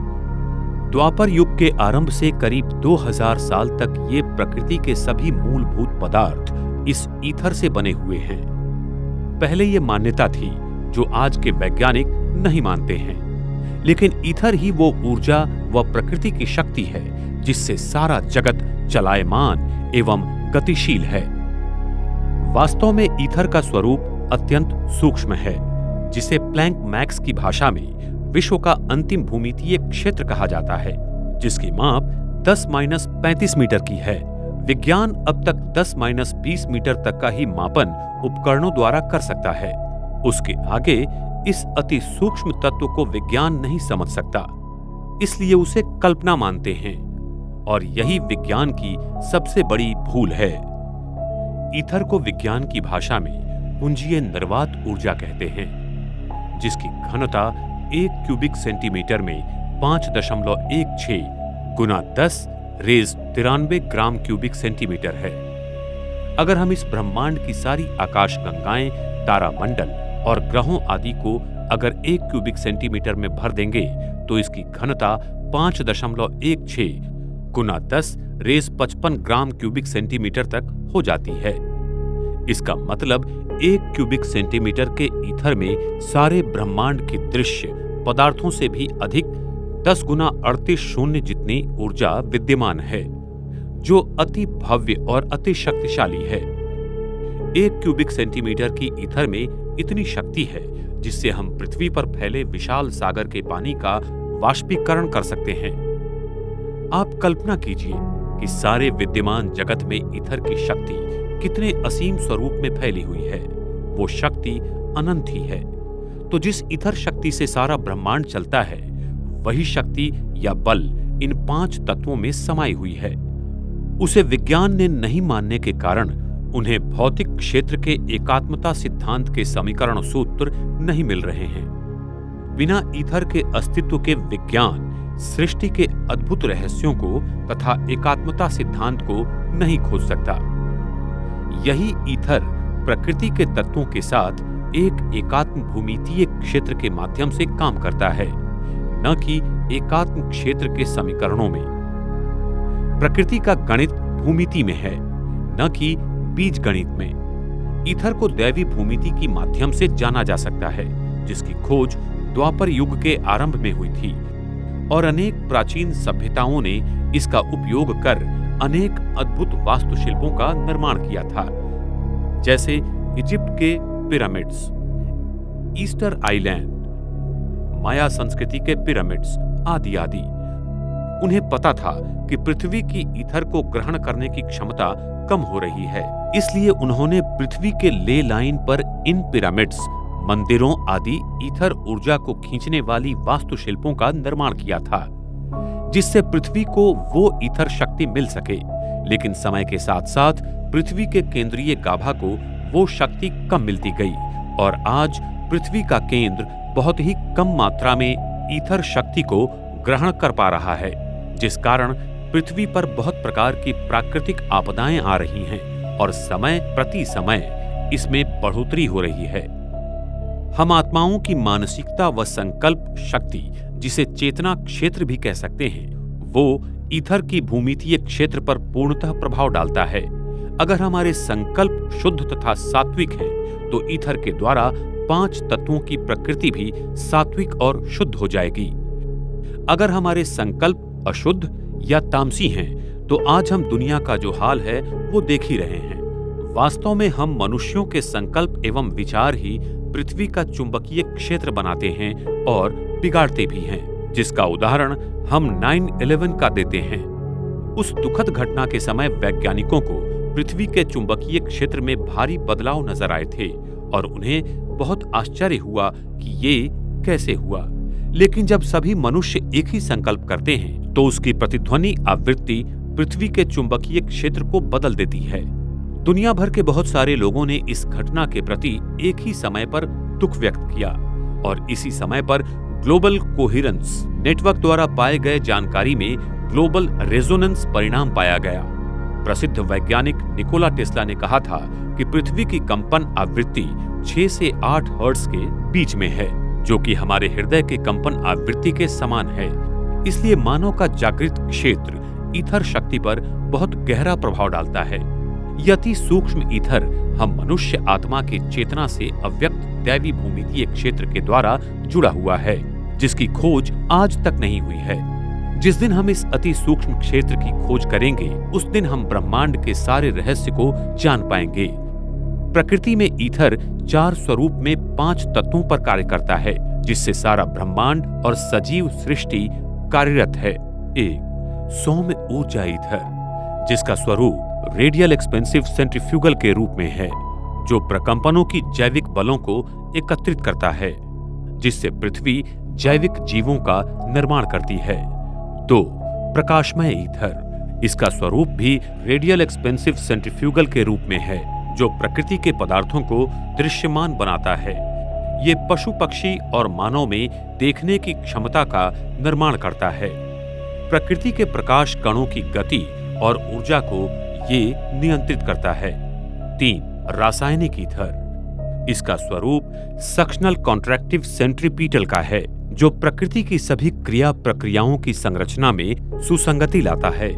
Speaker 1: द्वापर युग के आरंभ से करीब 2000 साल तक ये प्रकृति के सभी मूलभूत पदार्थ इस ईथर से बने हुए हैं। पहले ये मान्यता थी जो आज के वैज्ञानिक नहीं मानते हैं, लेकिन ईथर ही वो ऊर्जा व प्रकृति की शक्ति है जिससे सारा जगत चलायमान एवं गतिशील है। वास्तव में ईथर का स्वरूप अत्यंत सूक्ष्म है, जिसे प्लैंक मैक्स की भाषा में विश्व का अंतिम भूमितीय क्षेत्र कहा जाता है, जिसकी माप 10-35 मीटर की है। विज्ञान अब तक 10-20 मीटर तक का ही मापन उपकरणों द्वारा कर सकता है। उसके आगे इस अति सूक्ष्म तत्व को विज्ञान नहीं समझ सकता, इसलिए उसे कल्पना मानते हैं, और यही विज्ञान की सबसे बड़ी भूल है। ईथर को विज्ञान की भाषा में पुंजीय निर्वात ऊर्जा कहते हैं, जिसकी घनता 1 क्यूबिक सेंटीमीटर में 5.16 गुना 10⁻93 ग्राम क्यूबिक सेंटीमीटर है। अगर हम इस ब्रह्मांड की सारी आकाश गंगाएं, तारामंडल और ग्रहों आदि को अगर 1 क्यूबिक सेंटीमीटर में भर देंगे तो इसकी घनता 5.16 गुना 10⁻55 ग्राम क्यूबिक सेंटीमीटर तक हो जाती है। इसका मतलब 1 क्यूबिक सेंटीमीटर के ईथर में सारे ब्रह्मांड के दृश्य पदार्थों से भी अधिक 10 गुना 38 शून्य जितनी ऊर्जा विद्यमान है, जो अति भव्य और अति शक्तिशाली है। 1 क्यूबिक सेंटीमीटर की ईथर में इतनी शक्ति है जिससे हम पृथ्वी पर फैले विशाल सागर के पानी का वाष्पीकरण कर सकते हैं। आप कल्पना कीजिए कि सारे विद्यमान जगत में ईथर की शक्ति कितने असीम स्वरूप में फैली हुई है। वो शक्ति अनंत ही है। तो जिस ईथर शक्ति से सारा ब्रह्मांड चलता है, वही शक्ति या बल इन 5 तत्वों में समाई हुई है। उसे विज्ञान ने नहीं मानने के कारण उन्हें भौतिक क्षेत्र के एकात्मता सिद्धांत के समीकरण सूत्र नहीं मिल रहे हैं। बिना ईथर के अस्तित्व के विज्ञान सृष्टि के अद्भुत रहस्यों को तथा एकात्मता सिद्धांत को नहीं खोज सकता। यही ईथर प्रकृति के तत्वों के साथ एक एकात्म भूमितीय क्षेत्र के माध्यम से काम करता है, न कि एकात्म क्षेत्र के समीकरणों में। प्रकृति का गणित भूमिति में है, न कि बीज गणित में। ईथर को दैवी भूमिति की माध्यम से जाना जा सकता है, जिसकी खोज द्वापर युग के आरंभ में हुई थी और अनेक प्राचीन सभ्यताओं ने इसका उपयोग कर अनेक अद्भुत वास्तुशिल्पों का निर्माण किया था, जैसे इजिप्ट के पिरामिड्स, ईस्टर आइलैंड, माया संस्कृति के पिरामिड्स आदि आदि। उन्हें पता था कि पृथ्वी की ईथर को ग्रहण करने की क्षमता कम हो रही है, इसलिए उन्होंने पृथ्वी के ले लाइन पर इन पिरामिड्स, मंदिरों आदि ईथर ऊर्जा को खींचने वाली वास्तुशिल्पों का निर्माण किया था, जिससे पृथ्वी को वो ईथर शक्ति मिल सके। लेकिन समय के साथ साथ पृथ्वी के केंद्रीय गाभा को वो शक्ति कम मिलती गई और आज पृथ्वी का केंद्र बहुत ही कम मात्रा में ईथर शक्ति को ग्रहण कर पा रहा है, जिस कारण पृथ्वी पर बहुत प्रकार की प्राकृतिक आपदाएं आ रही हैं और समय प्रति समय इसमें बढ़ोतरी हो रही है। हम आत्माओं की मानसिकता व संकल्प शक्ति, जिसे चेतना क्षेत्र भी कह सकते हैं, वो ईथर की भूमितीय क्षेत्र पर पूर्णतः प्रभाव डालता है। अगर हमारे संकल्प शुद्ध तथा सात्विक हैं, तो ईथर के द्वारा 5 तत्वों की प्रकृति भी सात्विक और शुद्ध हो जाएगी। अगर हमारे संकल्प अशुद्ध या तामसी हैं, तो आज हम दुनिया का जो हाल है वो देख ही रहे हैं। वास्तव में हम मनुष्यों के संकल्प एवं विचार ही पृथ्वी का चुंबकीय क्षेत्र बनाते हैं और बिगाड़ते भी हैं, जिसका उदाहरण हम 9/11 का देते हैं। उस दुखद घटना के समय वैज्ञानिकों को पृथ्वी के चुंबकीय क्षेत्र में भारी बदलाव नजर आए थे और उन्हें बहुत आश्चर्य हुआ कि ये कैसे हुआ। लेकिन जब सभी मनुष्य एक ही संकल्प करते हैं, तो उसकी प्रतिध्वनि आवृत्ति पृथ्वी के चुंबकीय क्षेत्र को बदल देती है। दुनिया भर के बहुत सारे लोगों ने इस घटना के प्रति एक ही समय पर दुख व्यक्त किया और इसी समय पर ग्लोबल कोहेरेंस नेटवर्क द्वारा पाए गए जानकारी में ग्लोबल रेजोनेंस परिणाम पाया गया। प्रसिद्ध वैज्ञानिक निकोला टेस्ला ने कहा था कि पृथ्वी की कंपन आवृत्ति 6 से 8 हर्ट्ज के बीच में है, जो कि हमारे हृदय के कंपन आवृत्ति के समान है। इसलिए मानव का जागृत क्षेत्र ईथर शक्ति पर बहुत गहरा प्रभाव डालता है। यह अति सूक्ष्म ईथर हम मनुष्य आत्मा की चेतना से अव्यक्त दैवी भूमितीय क्षेत्र के द्वारा जुड़ा हुआ है, जिसकी खोज आज तक नहीं हुई है। जिस दिन हम इस अति सूक्ष्म क्षेत्र की खोज करेंगे, उस दिन हम ब्रह्मांड के सारे रहस्य को जान पाएंगे। प्रकृति में ईथर 4 स्वरूप में 5 तत्वों पर कार्य करता है, जिससे सारा ब्रह्मांड और सजीव सृष्टि कार्यरत है। 1. सौम्य ऊर्जा ईथर, जिसका स्वरूप रेडियल एक्सपेंसिव सेंट्रीफ्यूगल के रूप में है, जो प्रकंपनों की जैविक बलों को एकत्रित करता है, जिससे पृथ्वी जैविक जीवों का निर्माण करती है। 2. प्रकाशमय ईथर, इसका स्वरूप भी रेडियल एक्सपेंसिव सेंट्रीफ्यूगल के रूप में है, जो प्रकृति के पदार्थों को दृश्यमान बनाता है। ये पशु पक्षी और मानव में देखने की क्षमता का निर्माण करता है। प्रकृति के प्रकाश कणों की गति और ऊर्जा को ये नियंत्रित करता है। 3. रासायनिक ईथर, इसका स्वरूप सक्शनल कॉन्ट्रैक्टिव सेंट्रीपीटल का है, जो प्रकृति की सभी क्रिया प्रक्रियाओं की संरचना में सुसंगति लाता है।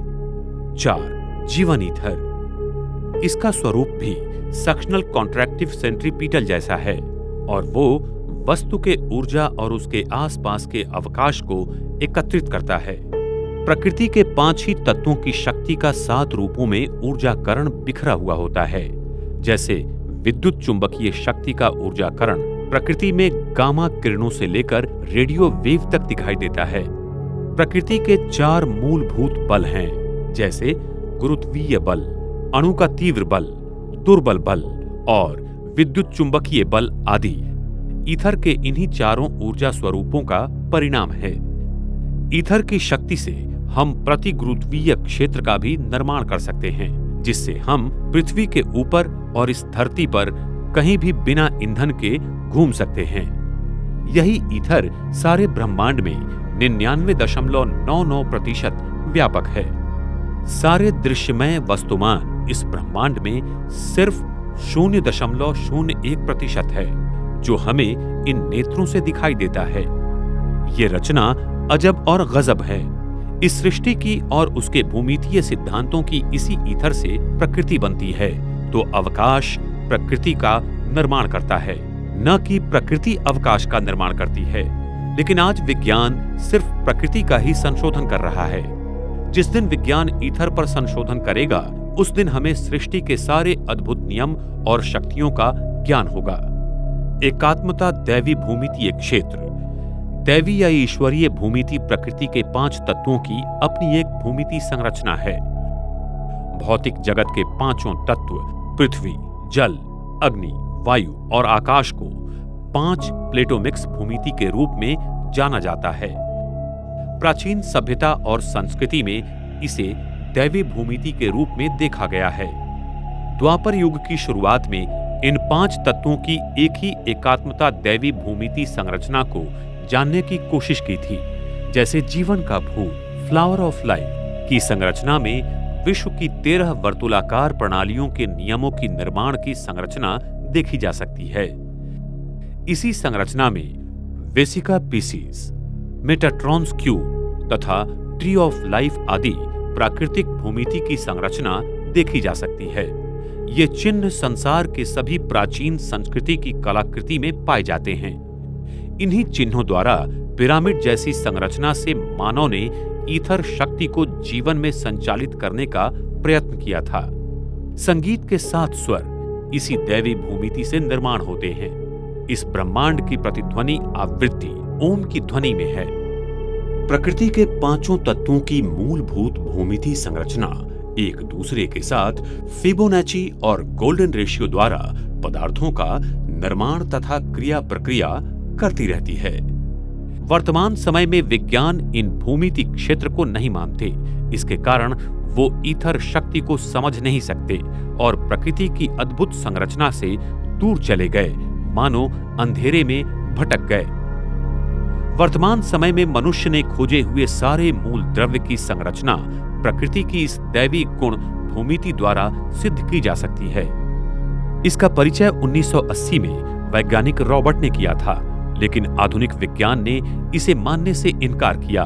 Speaker 1: 4. जीवन ईथर, इसका स्वरूप भी सक्शनल कॉन्ट्रैक्टिव सेंट्रीपीटल जैसा है और वो वस्तु के ऊर्जा और उसके आसपास के अवकाश को एकत्रित करता है। प्रकृति के 5 ही तत्वों की शक्ति का 7 रूपों में ऊर्जाकरण बिखरा हुआ होता है। जैसे विद्युत चुंबकीय शक्ति का ऊर्जाकरण प्रकृति में गामा किरणों से लेकर रेडियो वेव तक दिखाई देता है। प्रकृति के 4 मूलभूत बल हैं, जैसे गुरुत्वीय बल, अणु का तीव्र बल, दुर्बल बल और विद्युत चुंबकीय बल आदि ईथर के इन्हीं चारों ऊर्जा स्वरूपों का परिणाम है। ईथर की शक्ति से हम प्रतिगुरुत्वीय क्षेत्र का भी निर्माण कर सकते हैं, जिससे हम पृथ्वी के ऊपर और इस धरती पर कहीं भी बिना ईंधन के घूम सकते हैं। यही ईथर सारे ब्रह्मांड में 99.99% व्यापक है। सारे दृश्यमय वस्तुमान इस ब्रह्मांड में सिर्फ 0.01% है जो हमें इन नेत्रों से दिखाई देता है। ये रचना अजब और गजब है। इस सृष्टि की और उसके भूमितीय सिद्धांतों की इसी ईथर से प्रकृति बनती है, तो अवकाश प्रकृति का निर्माण करता है, न कि प्रकृति अवकाश का निर्माण करती है। लेकिन आज विज्ञान सिर्फ प्रकृति का ही संशोधन कर रहा है। जिस दिन विज्ञान ईथर पर संशोधन करेगा, उस दिन हमें सृष्टि के सारे अद्भुत नियम और शक्तियों का ज्ञान होगा। एकात्मता दैवी भूमितीय क्षेत्र। दैवी या ईश्वरीय भूमिति प्रकृति के 5 तत्वों की अपनी एक भूमिति संरचना है। भौतिक जगत के 5 तत्व पृथ्वी, जल, अग्नि, वायु और आकाश को 5 प्लेटोमिक्स भूमिति के रूप में जाना जाता है। प्राचीन सभ्यता और संस्कृति में इसे दैवी भूमिति के रूप में देखा गया है। द्वापर युग की शुरुआत में इन 5 तत्वों की एक ही एकात्मता दैवी भूमिति संरचना को जानने की कोशिश की थी। जैसे जीवन का भूत फ्लावर ऑफ लाइफ की संरचना में विश्व की 13 वर्तुलाकार प्रणालियों के नियमों की निर्माण की संरचना देखी जा सकती है। इसी संरचना में वेसिका पीसीस, मेटाट्रॉन्स क्यूब तथा ट्री ऑफ लाइफ आदि प्राकृतिक भूमिति की संरचना देखी जा सकती है। ये चिन्ह संसार के सभी प्राचीन संस्कृति की कलाकृति में पाए जाते हैं। इन्हीं चिन्हों द्वारा पिरामिड जैसी संरचना से मानव ने ईथर शक्ति को जीवन में संचालित करने का प्रयत्न किया था। संगीत के 7 स्वर इसी दैवी भूमिति से निर्माण होते हैं। इस ब्रह्मांड की प्रतिध्वनि आवृत्ति ओम की ध्वनि में है। प्रकृति के 5 तत्वों की मूलभूत भूमिति संरचना एक दूसरे के साथ फिबोनाची और गोल्डन रेशियो द्वारा पदार्थों का निर्माण तथा क्रिया प्रक्रिया करती रहती है। वर्तमान समय में विज्ञान इन भूमिति क्षेत्र को नहीं मानते। इसके कारण वो ईथर शक्ति को समझ नहीं सकते और प्रकृति की अद्भुत संरचना से दूर चले गए, मानो अंधेरे में भटक गए। वर्तमान समय में मनुष्य ने खोजे हुए सारे मूल द्रव्य की संरचना प्रकृति की इस दैवी गुण भूमिति द्वारा सिद्ध की जा सकती है। इसका परिचय 1980 में वैज्ञानिक रॉबर्ट ने किया था, लेकिन आधुनिक विज्ञान ने इसे मानने से इनकार किया।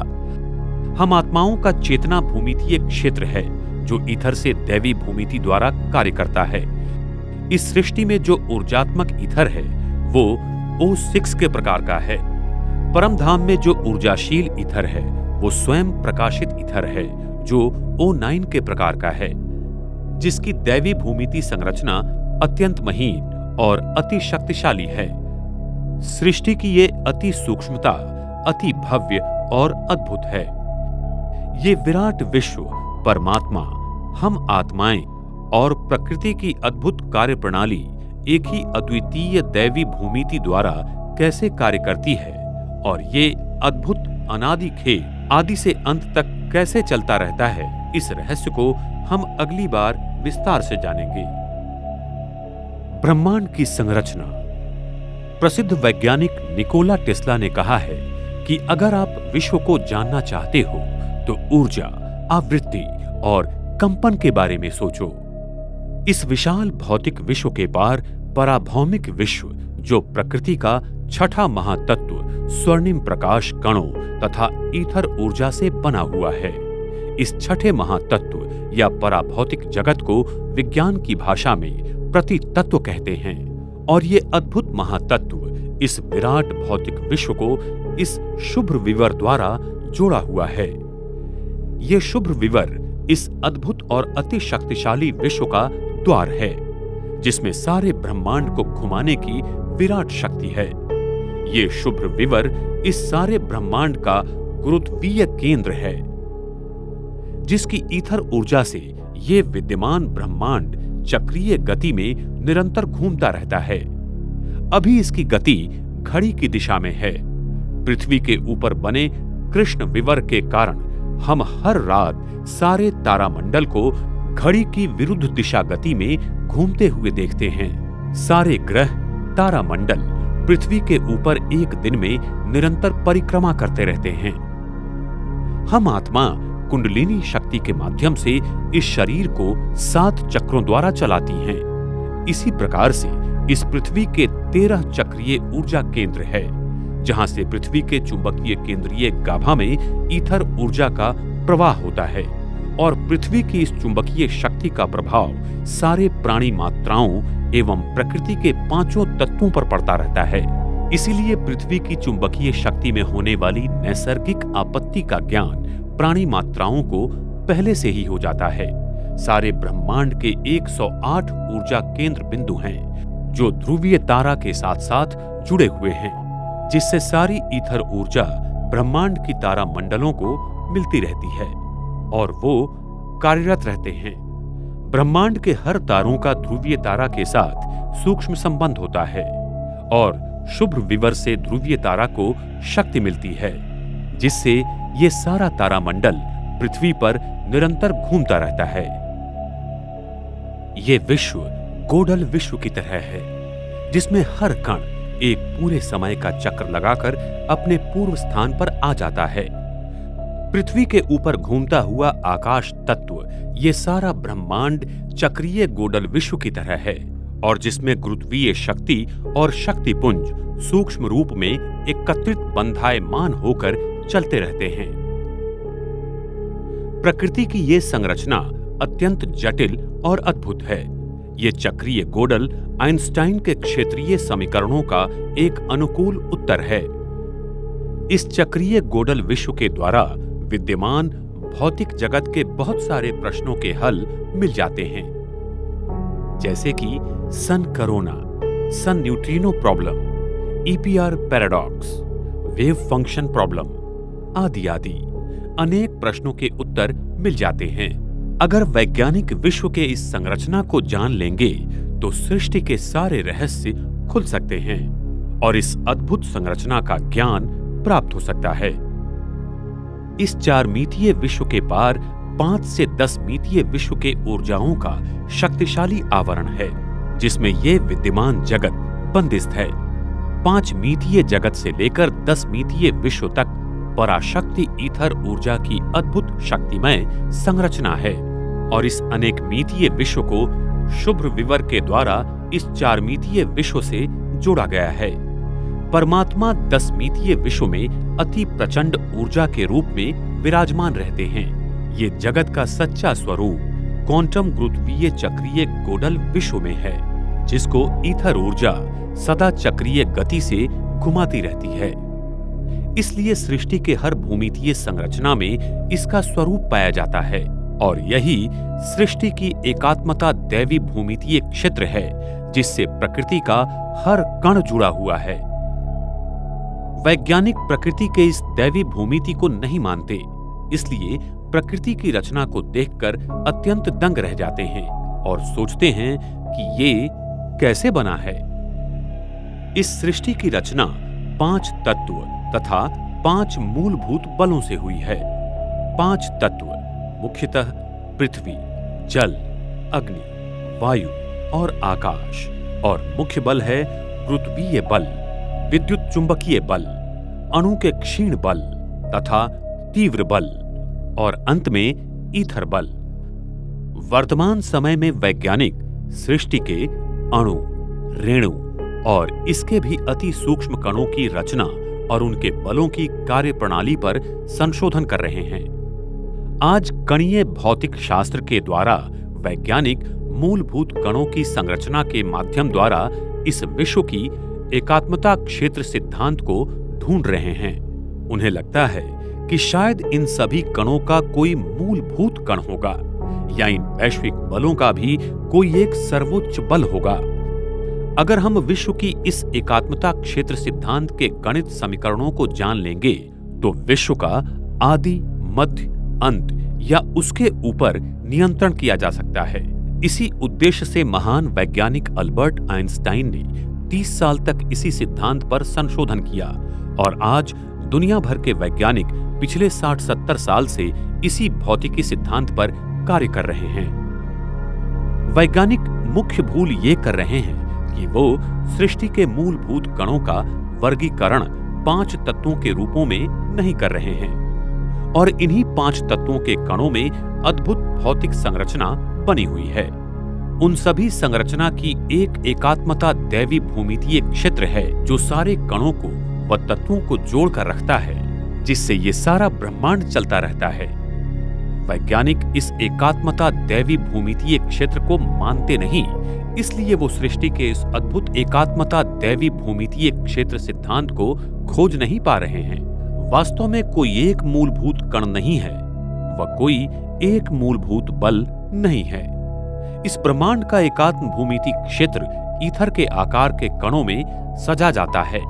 Speaker 1: हम आत्माओं का चेतना भूमितीय क्षेत्र है जो ईथर से दैवी भूमिति द्वारा कार्य करता है। इस सृष्टि में जो ऊर्जात्मक ईथर है वो O6 के प्रकार का है। परम धाम में जो ऊर्जाशील ईथर है वो स्वयं प्रकाशित ईथर है जो O9 के प्रकार का है, जिसकी दैवी भूमिति संरचना अत्यंत महीन और अति शक्तिशाली है। सृष्टि की ये अति सूक्ष्मता अति भव्य और अद्भुत है। ये विराट विश्व, परमात्मा, हम आत्माएं और प्रकृति की अद्भुत कार्यप्रणाली एक ही अद्वितीय दैवी भूमिति द्वारा कैसे कार्य करती है और ये अद्भुत अनादि खेल आदि से अंत तक कैसे चलता रहता है, इस रहस्य को हम अगली बार विस्तार से जानेंगे। ब्रह्मांड की संरचना। प्रसिद्ध वैज्ञानिक निकोला टेस्ला ने कहा है कि अगर आप विश्व को जानना चाहते हो तो ऊर्जा, आवृत्ति और कंपन के बारे में सोचो। इस विशाल भौतिक विश्व के पार पराभौमिक विश्व जो प्रकृति का 6ठा महातत्व स्वर्णिम प्रकाश कणों तथा ईथर ऊर्जा से बना हुआ है। इस 6ठे महातत्व या पराभौतिक जगत को विज्ञान की भाषा में प्रति तत्व कहते हैं और ये अद्भुत महातत्व इस विराट भौतिक विश्व को इस शुभ्र विवर द्वारा जोड़ा हुआ है। ये शुभ्र विवर इस अद्भुत और अति शक्तिशाली विश्व का द्वार है जिसमें सारे ब्रह्मांड को घुमाने की विराट शक्ति है। ये शुभ्र विवर इस सारे ब्रह्मांड का गुरुत्वीय केंद्र है जिसकी ईथर ऊर्जा से ये विद्यमान ब्रह्मांड चक्रीय गति में निरंतर घूमता रहता है। अभी इसकी गति घड़ी की दिशा में है। पृथ्वी के ऊपर बने कृष्ण विवर के कारण हम हर रात सारे तारामंडल को घड़ी की विरुद्ध दिशा गति में घूमते हुए देखते हैं। सारे ग्रह तारामंडल पृथ्वी के ऊपर एक दिन में निरंतर परिक्रमा करते रहते हैं। हम आत्मा कुंडलिनी शक्ति के माध्यम से इस शरीर को 7 चक्रों द्वारा चलाती हैं। इसी प्रकार से इस पृथ्वी के 13 चक्रीय ऊर्जा केंद्र है, जहां से पृथ्वी के चुंबकीय केंद्रीय गाभा में ईथर ऊर्जा का प्रवाह होता है और पृथ्वी की इस चुंबकीय शक्ति का प्रभाव सारे प्राणी मात्राओं एवं प्रकृति के 5 तत्वों पर पड़ता रहता है। इसीलिए पृथ्वी की चुंबकीय शक्ति में होने वाली नैसर्गिक आपत्ति का ज्ञान प्राणी मात्राओं को पहले से ही हो जाता है। सारे ब्रह्मांड के 108 ऊर्जा केंद्र बिंदु हैं, जो ध्रुवीय तारा के साथ साथ जुड़े हुए हैं, जिससे सारी ईथर ऊर्जा ब्रह्मांड की तारा मंडलों को मिलती रहती है और वो कार्यरत रहते हैं। ब्रह्मांड के हर तारों का ध्रुवीय तारा के साथ सूक्ष्म संबंध होता है और शुभ्र विवर से ध्रुवीय तारा को शक्ति मिलती है, जिससे ये सारा तारामंडल पृथ्वी पर निरंतर घूमता रहता है। ये विश्व गोडल विश्व की तरह है, जिसमें हर कण एक पूरे समय का चक्र लगाकर अपने पूर्व स्थान पर आ जाता है। पृथ्वी के ऊपर घूमता हुआ आकाश तत्व ये सारा ब्रह्मांड चक्रीय गोडल विश्व की तरह है और जिसमें गुरुत्वीय शक्ति और शक्तिपुंज सूक्ष्म रूप में एकत्रित बंधायमान होकर चलते रहते हैं। प्रकृति की ये संरचना अत्यंत जटिल और अद्भुत है। ये चक्रीय गोडल आइंस्टाइन के क्षेत्रीय समीकरणों का एक अनुकूल उत्तर है। इस चक्रीय गोडल विश्व के द्वारा विद्यमान भौतिक जगत के बहुत सारे प्रश्नों के हल मिल जाते हैं, जैसे कि sun corona, sun neutrino problem, EPR paradox, wave function problem आदि आदि अनेक प्रश्नों के उत्तर मिल जाते हैं। अगर वैज्ञानिक विश्व के इस संरचना को जान लेंगे तो सृष्टि के सारे रहस्य खुल सकते हैं और इस अद्भुत संरचना का ज्ञान प्राप्त हो सकता है। इस 4 मितीय विश्व के पार 5 से 10 मितीय विश्व के ऊर्जाओं का शक्तिशाली आवरण है, जिसमें ये विद्यमान जगत बंदिस्त है। 5 मितीय जगत से लेकर 10 मितीय विश्व तक पराशक्ति ईथर ऊर्जा की अद्भुत शक्तिमय संरचना है और इस अनेक मितीय विश्व को शुभ्र विवर के द्वारा इस 4 मितीय विश्व से जोड़ा गया है। परमात्मा 10 मितीय विश्व में अति प्रचंड ऊर्जा के रूप में विराजमान रहते हैं। ये जगत का सच्चा स्वरूप क्वांटम गुरुत्वीय चक्रीय गोडल विश्व में है, जिसको ईथर ऊर्जा सदा चक्रीय गति से घुमाती रहती है। इसलिए सृष्टि के हर भूमितीय संरचना में इसका स्वरूप पाया जाता है और यही सृष्टि की एकात्मता दैवी भूमितीय क्षेत्र है, जिससे प्रकृति का हर कण जुड़ा हुआ है। वैज्ञानिक प्रकृति के इस दैवी भूमिति को नहीं मानते, इसलिए प्रकृति की रचना को देखकर अत्यंत दंग रह जाते हैं और सोचते हैं कि ये कैसे बना है। इस सृष्टि की रचना 5 तत्व तथा 5 मूलभूत बलों से हुई है। 5 तत्व मुख्यतः पृथ्वी, जल, अग्नि, वायु और आकाश, और मुख्य बल है गुरुत्वीय बल, विद्युत चुंबकीय बल, अणु के क्षीण बल तथा तीव्र बल और अंत में ईथर बल। वर्तमान समय में वैज्ञानिक सृष्टि के अणु, रेणु और इसके भी अति सूक्ष्म कणों की रचना और उनके बलों की कार्यप्रणाली पर संशोधन कर रहे हैं। आज कणीय भौतिक शास्त्र के द्वारा वैज्ञानिक मूलभूत कणों की संरचना के माध्यम द्वारा इस विश्व की एकात्मता क्षेत्र सिद्धांत को ढूंढ रहे हैं। उन्हें लगता है कि शायद इन सभी कणों का कोई मूलभूत कण होगा या इन वैश्विक बलों का भी कोई एक सर्वोच्च बल होगा। अगर हम विश्व की इस एकात्मता क्षेत्र सिद्धांत के गणित समीकरणों को जान लेंगे तो विश्व का आदि, मध्य, अंत या उसके ऊपर नियंत्रण किया जा सकता है। इसी उद्देश्य से महान वैज्ञानिक अल्बर्ट आइंस्टाइन ने 30 साल तक इसी सिद्धांत पर संशोधन किया और आज दुनिया भर के वैज्ञानिक पिछले 60-70 साल से इसी भौतिकी सिद्धांत पर कार्य कर रहे हैं। वैज्ञानिक मुख्य भूल ये कर रहे हैं कि वो सृष्टि के मूलभूत कणों का वर्गीकरण 5 तत्वों के रूपों में नहीं कर रहे हैं और इन्हीं 5 तत्वों के कणों में अद्भुत भौतिक संरचना बनी हुई है। उन सभी संरचना की एक एकात्मता दैवी भूमितीय क्षेत्र है जो सारे कणों को व तत्वों को जोड़कर रखता है, जिससे ये सारा ब्रह्मांड चलता रहता है। वैज्ञानिक इस एकात्मता दैवी भूमितीय क्षेत्र को मानते नहीं, इसलिए वो सृष्टि के इस अद्भुत एकात्मता दैवी भूमितीय क्षेत्र सिद्धांत को खोज नहीं पा रहे हैं। वास्तव में कोई एक मूलभूत कण नहीं है, वह कोई एक मूलभूत बल नहीं है। इस ब्रह्मांड का एकात्म भूमिति क्षेत्र ईथर के आकार के कणों में सजा जाता है।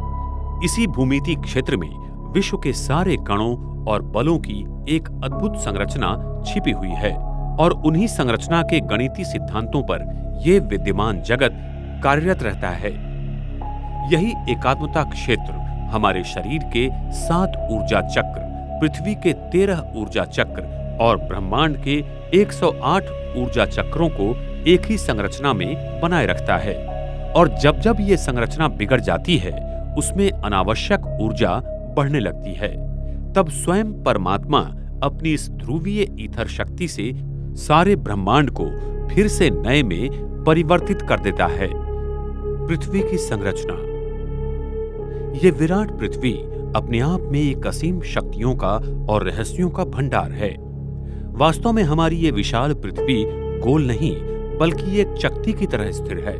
Speaker 1: इसी भूमिति क्षेत्र में विश्व के सारे कणों और बलों की एक अद्भुत संरचना छिपी हुई है और उन्हीं संरचना के गणितीय सिद्धांतों पर यह विद्यमान जगत कार्यरत रहता है। यही एकात्मता क्षेत्र हमारे शरीर के 7 ऊर्जा चक्र, पृथ्वी के 13 ऊर्जा चक्र और ब्रह्मांड के 108 ऊर्जा चक्रों को एक ही संरचना में बनाए रखता है। और जब जब ये संरचना बिगड़ जाती है, उसमें अनावश्यक ऊर्जा बढ़ने लगती है, तब स्वयं परमात्मा अपनी इस ध्रुवीय ईथर शक्ति से सारे ब्रह्मांड को फिर से नए में परिवर्तित कर देता है। पृथ्वी की संरचना। यह विराट पृथ्वी अपने आप में एक असीम शक्तियों का और रहस्यों का भंडार है। वास्तव में हमारी ये विशाल पृथ्वी गोल नहीं, बल्कि एक चक्ति की तरह स्थिर है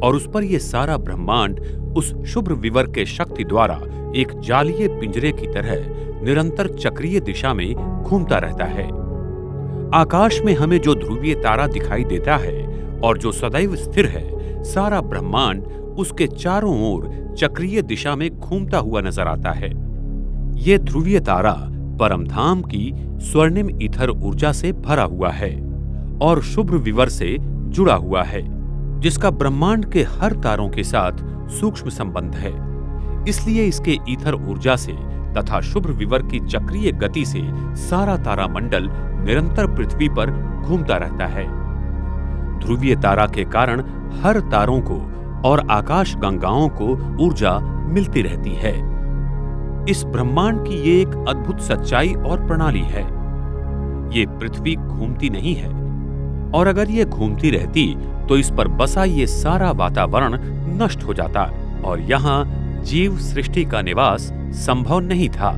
Speaker 1: और उस पर यह सारा ब्रह्मांड उस शुभ्र विवर के शक्ति द्वारा एक जालीय पिंजरे की तरह निरंतर चक्रीय दिशा में घूमता रहता है। आकाश में हमें जो ध्रुवीय तारा दिखाई देता है और जो सदैव स्थिर है, सारा ब्रह्मांड उसके चारों ओर चक्रीय दिशा में घूमता हुआ नजर आता है। यह ध्रुवीय तारा परमधाम की स्वर्णिम ईथर ऊर्जा से भरा हुआ है और शुभ्र विवर से जुड़ा हुआ है, जिसका ब्रह्मांड के हर तारों के साथ सूक्ष्म संबंध है। इसलिए इसके ईथर ऊर्जा से तथा शुभ्र विवर की चक्रीय गति से सारा तारामंडल निरंतर पृथ्वी पर घूमता रहता है। ध्रुवीय तारा के कारण हर तारों को और आकाश गंगाओं को ऊर्जा मिलती रहती है। इस ब्रह्मांड की ये एक अद्भुत सच्चाई और प्रणाली है। ये पृथ्वी घूमती नहीं है, और अगर ये घूमती रहती तो इस पर बसा ये सारा वातावरण नष्ट हो जाता और यहाँ जीव सृष्टि का निवास संभव नहीं था।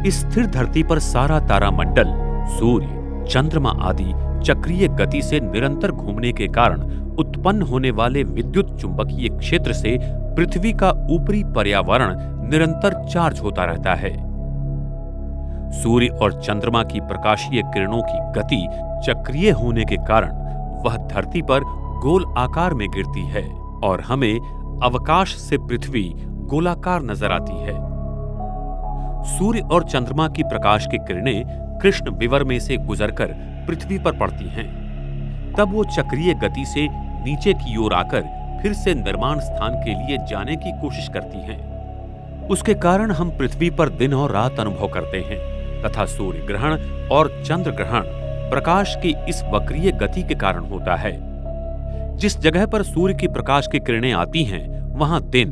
Speaker 1: इस स्थिर धरती पर सारा तारामंडल, सूर्य, चंद्रमा आदि चक्रीय गति से निरंतर घूमने के कारण उत्पन्न होने वाले विद्युत चुंबकीय क्षेत्र से पृथ्वी का ऊपरी पर्यावरण निरंतर चार्ज होता रहता है। सूर्य और चंद्रमा की प्रकाशीय किरणों की गति चक्रीय होने के कारण वह धरती पर गोल आकार में गिरती है और हमें अवकाश से पृथ्वी गोलाकार नजर आती है। सूर्य और चंद्रमा की प्रकाश की किरणें कृष्ण विवर में से गुजरकर पृथ्वी पर पड़ती हैं। तब वो चक्रीय गति से नीचे की ओर आकर फिर से निर्माण स्थान के लिए जाने की कोशिश करती हैं। उसके कारण हम पृथ्वी पर दिन और रात अनुभव करते हैं तथा सूर्य ग्रहण और चंद्र ग्रहण प्रकाश की इस वक्रीय गति के कारण होता है। जिस जगह पर सूर्य की प्रकाश की किरणें आती हैं वहां दिन,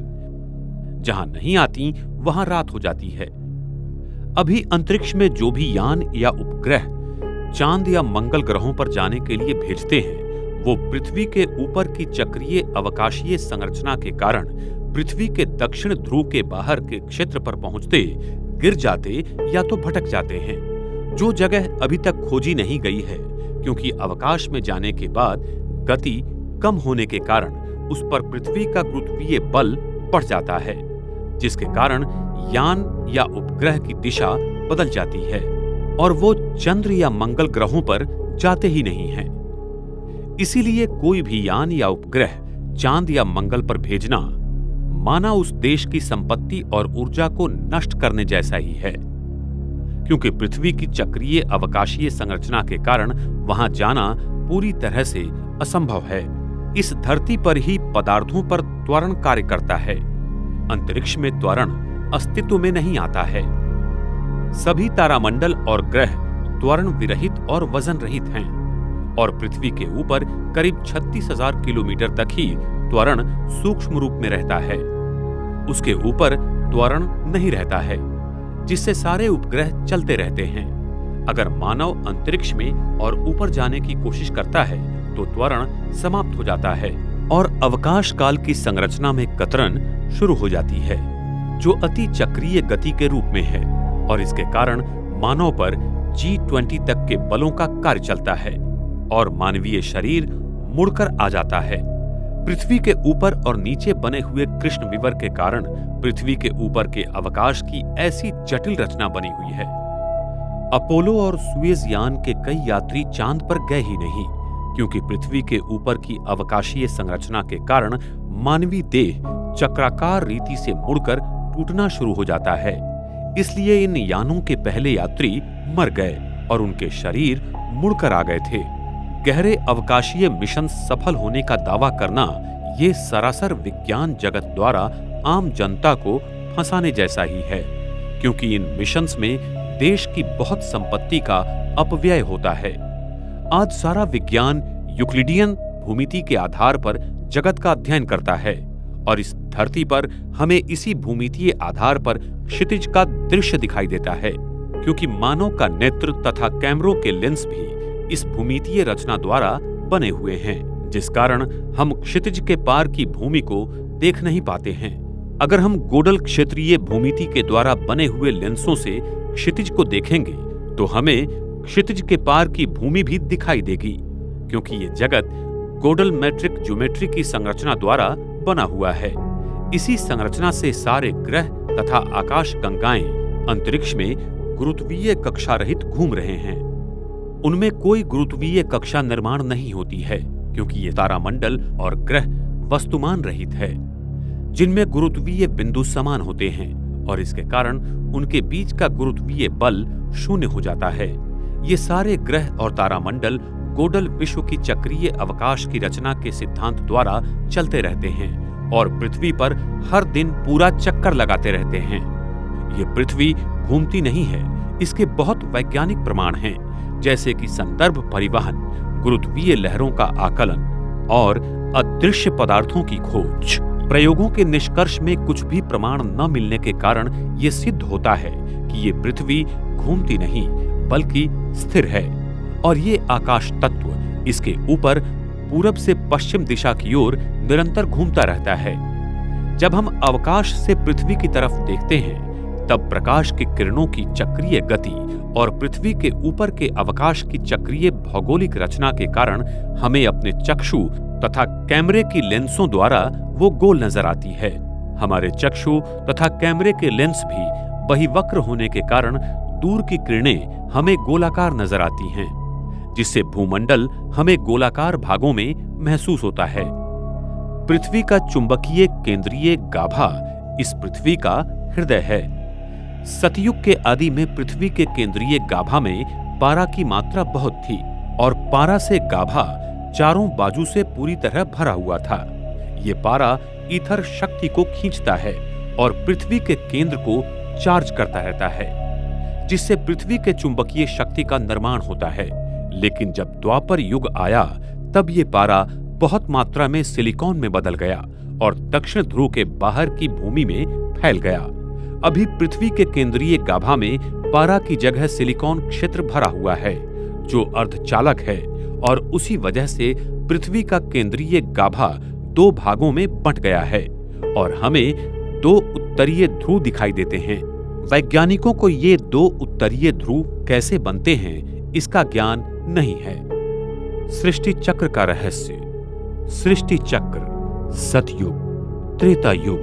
Speaker 1: जहां नहीं आती वहां रात हो जाती है। अभी अंतरिक्ष में जो भी यान या उपग्रह चांद या मंगल ग्रहों पर जाने के लिए भेजते हैं, वो पृथ्वी के ऊपर की चक्रीय अवकाशीय संरचना के कारण पृथ्वी के दक्षिण ध्रुव के बाहर के क्षेत्र पर पहुंचते गिर जाते या तो भटक जाते हैं, जो जगह अभी तक खोजी नहीं गई है, क्योंकि अवकाश में जाने के बाद गति कम होने के कारण उस पर पृथ्वी का गुरुत्वीय बल बढ़ जाता है, जिसके कारण यान या उपग्रह की दिशा बदल जाती है और वो चंद्र या मंगल ग्रहों पर जाते ही नहीं हैं। इसीलिए कोई भी यान या उपग्रह चांद या मंगल पर भेजना माना उस देश की संपत्ति और ऊर्जा को नष्ट करने जैसा ही है, क्योंकि पृथ्वी की चक्रीय अवकाशीय संरचना के कारण वहां जाना पूरी तरह से असंभव है। इस धरती पर ही पदार्थों पर त्वरण कार्य करता है। अंतरिक्ष में त्वरण अस्तित्व में नहीं आता है। सभी तारामंडल और ग्रह त्वरण विरहित और वजन रहित हैं और पृथ्वी के ऊपर करीब 36,000 किलोमीटर तक ही त्वरण सूक्ष्म रूप में रहता है। उसके ऊपर त्वरण नहीं रहता है। जिससे सारे उपग्रह चलते रहते हैं। अगर मानव अंतरिक्ष में और ऊपर जाने की कोशिश करता है तो त्वरण समाप्त हो जाता है और अवकाश काल की संरचना में कतरन शुरू हो जाती है, जो अति चक्रीय गति के रूप में है, और इसके कारण मानव पर G20 तक के बलों का कार्य चलता है और मानवीय शरीर मुड़कर आ जाता है। पृथ्वी के ऊपर और नीचे बने हुए कृष्ण विवर के कारण पृथ्वी के ऊपर के अवकाश की ऐसी जटिल रचना बनी हुई है। अपोलो और सुएज यान के कई यात्री चांद पर गए ही नहीं, क्योंकि पृथ्वी के ऊपर की अवकाशीय संरचना के कारण मानवीय देह चक्राकार रीति से मुड़कर टूटना शुरू हो जाता है। इसलिए इन यानों के पहले यात्री मर गए और उनके शरीर मुड़कर आ गए थे। गहरे अवकाशीय मिशन सफल होने का दावा करना ये सरासर विज्ञान जगत द्वारा आम जनता को फंसाने जैसा ही है, क्योंकि इन मिशंस में देश की बहुत संपत्ति का अपव्यय होता है। आज सारा विज्ञान यूक्लिडियन भूमिति के आधार पर जगत का अध्ययन करता है और इस धरती पर हमें इसी भूमितीय आधार पर क्षितिज का दृश्य दिखाई देता है, क्योंकि मानव का नेत्र तथा कैमरों के लेंस भी इस भूमितीय रचना द्वारा बने हुए हैं, जिस कारण हम क्षितिज के पार की भूमि को देख नहीं पाते हैं। अगर हम गोडल क्षेत्रीय भूमिति के द्वारा बने हुए लेंसों से क्षितिज को देखेंगे तो हमें क्षितिज के पार की भूमि भी दिखाई देगी, क्योंकि ये जगत गोडल मैट्रिक ज्योमेट्री की संरचना द्वारा बना हुआ है। इसी संरचना से सारे ग्रह तथा आकाश गंगाएं अंतरिक्ष में गुरुत्वीय कक्षा रहित घूम रहे हैं। उनमें कोई गुरुत्वीय कक्षा निर्माण नहीं होती है, क्योंकि ये तारामंडल और ग्रह वस्तुमान रहित है, जिनमें गुरुत्वीय बिंदु समान होते हैं और इसके कारण उनके बीच का गुरुत्वीय बल शून्य हो जाता है। ये सारे ग्रह और तारामंडल गोडल विश्व की चक्रीय अवकाश की रचना के सिद्धांत द्वारा चलते रहते हैं और पृथ्वी पर हर दिन पूरा चक्कर लगाते रहते हैं। ये पृथ्वी घूमती नहीं है, इसके बहुत वैज्ञानिक प्रमाण हैं, जैसे कि संदर्भ परिवहन, गुरुत्वीय लहरों का आकलन और अदृश्य पदार्थों की खोज। प्रयोगों के निष्कर्ष में कुछ भी प्रमाण न मिलने के कारण ये सिद्ध होता है कि ये पृथ्वी घूमती नहीं बल्कि स्थिर है और ये आकाश तत्व इसके ऊपर पूरब से पश्चिम दिशा की ओर निरंतर घूमता रहता है। जब हम अवकाश से पृथ्वी की तरफ देखते हैं तब प्रकाश की किरणों की चक्रीय गति और पृथ्वी के ऊपर के अवकाश की चक्रीय भौगोलिक रचना के कारण हमें अपने चक्षु तथा कैमरे की लेंसों द्वारा वो गोल नजर आती है। हमारे चक्षु तथा कैमरे के लेंस भी वही वक्र होने के कारण दूर की किरणें हमें गोलाकार नजर आती हैं, जिससे भूमंडल हमें गोलाकार भागों में महसूस होता है। पृथ्वी का चुंबकीय केंद्रीय गाभा इस पृथ्वी का हृदय है। सतयुग के आदि में पृथ्वी के केंद्रीय गाभा में पारा की मात्रा बहुत थी और पारा से गाभा चारों बाजू से पूरी तरह भरा हुआ था। ये पारा ईथर शक्ति को खींचता है और पृथ्वी के केंद्र को चार्ज करता रहता है, जिससे पृथ्वी के चुंबकीय शक्ति का निर्माण होता है। लेकिन जब द्वापर युग आया तब ये पारा बहुत मात्रा में सिलिकॉन में बदल गया और दक्षिण ध्रुव के बाहर की भूमि में फैल गया। अभी पृथ्वी के केंद्रीय गाभा में पारा की जगह सिलिकॉन क्षेत्र भरा हुआ है, जो अर्धचालक है, और उसी वजह से पृथ्वी का केंद्रीय गाभा दो भागों में बंट गया है और हमें दो उत्तरीय ध्रुव दिखाई देते हैं। वैज्ञानिकों को ये दो उत्तरीय ध्रुव कैसे बनते हैं इसका ज्ञान नहीं है। सृष्टि चक्र का रहस्य। सृष्टि चक्र सतयुग, त्रेता युग,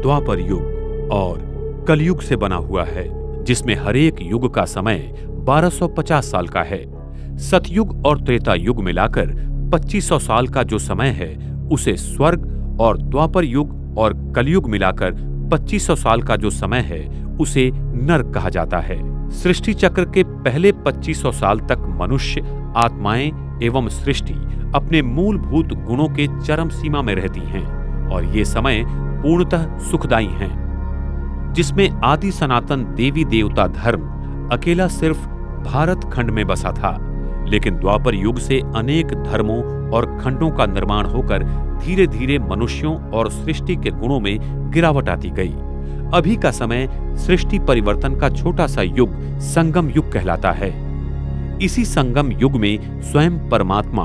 Speaker 1: द्वापर युग और कलयुग से बना हुआ है, जिसमें हर एक युग का समय 1250 साल का है। सतयुग और त्रेता युग मिलाकर 2500 साल का जो समय है उसे स्वर्ग, और द्वापर युग और कलयुग मिलाकर 2500 साल का जो समय है उसे नरक कहा जाता है। सृष्टि चक्र के पहले 2500 साल तक मनुष्य, आत्माएं एवं सृष्टि अपने मूलभूत गुणों के चरम सीमा में रहती हैं और ये समय पूर्णतः सुखदायी हैं, जिसमें आदि सनातन देवी देवता धर्म अकेला सिर्फ भारत खंड में बसा था। लेकिन द्वापर युग से अनेक धर्मों और खंडों का निर्माण होकर धीरे धीरे मनुष्यों और सृष्टि के गुणों में गिरावट आती गई। अभी का समय सृष्टि परिवर्तन का छोटा सा युग संगम युग कहलाता है। इसी संगम युग में स्वयं परमात्मा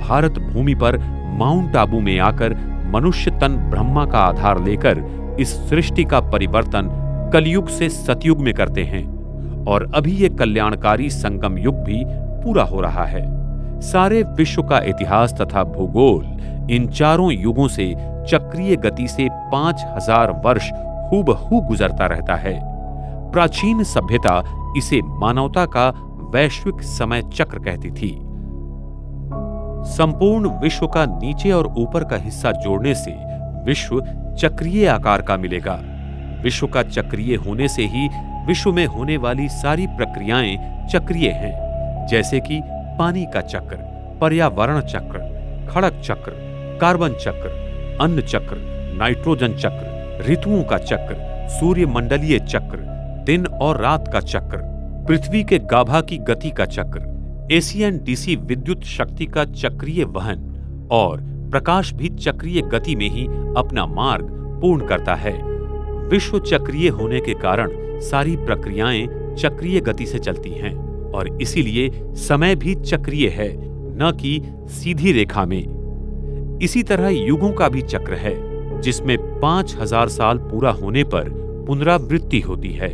Speaker 1: भारत भूमि पर माउंट आबू में आकर मनुष्य तन ब्रह्मा का आधार लेकर इस सृष्टि का परिवर्तन कलयुग से सतयुग में करते हैं और अभी ये कल्याणकारी संगम युग भी पूरा हो रहा है। सारे विश्व का इतिहास तथा भूगोल इन चारों युगों से चक्रीय गति से 5000 वर्ष हूबहू गुजरता रहता है। प्राचीन सभ्यता इसे मानवता का वैश्विक समय चक्र कहती थी। संपूर्ण विश्व का नीचे और ऊपर का हिस्सा जोड़ने से विश्व चक्रीय आकार का मिलेगा। विश्व का चक्रीय होने से ही विश्व में होने वाली सारी प्रक्रियाएं चक्रीय हैं, जैसे कि पानी का चक्र, पर्यावरण चक्र, खड़क चक्र, कार्बन चक्र, अन्न चक्र, नाइट्रोजन चक्र, ऋतुओं का चक्र, सूर्यमंडलीय चक्र, दिन और रात का चक्र, पृथ्वी के गाभा की गति का चक्र, एसीएन डीसी विद्युत शक्ति का चक्रीय वहन और प्रकाश भी चक्रीय गति में ही अपना मार्ग पूर्ण करता है। विश्व चक्रीय होने के कारण सारी प्रक्रियाएं चक्रीय गति से चलती हैं और इसीलिए समय भी चक्रीय है, न कि सीधी रेखा में। इसी तरह युगों का भी चक्र है, जिसमें 5000 साल पूरा होने पर पुनरावृत्ति होती है।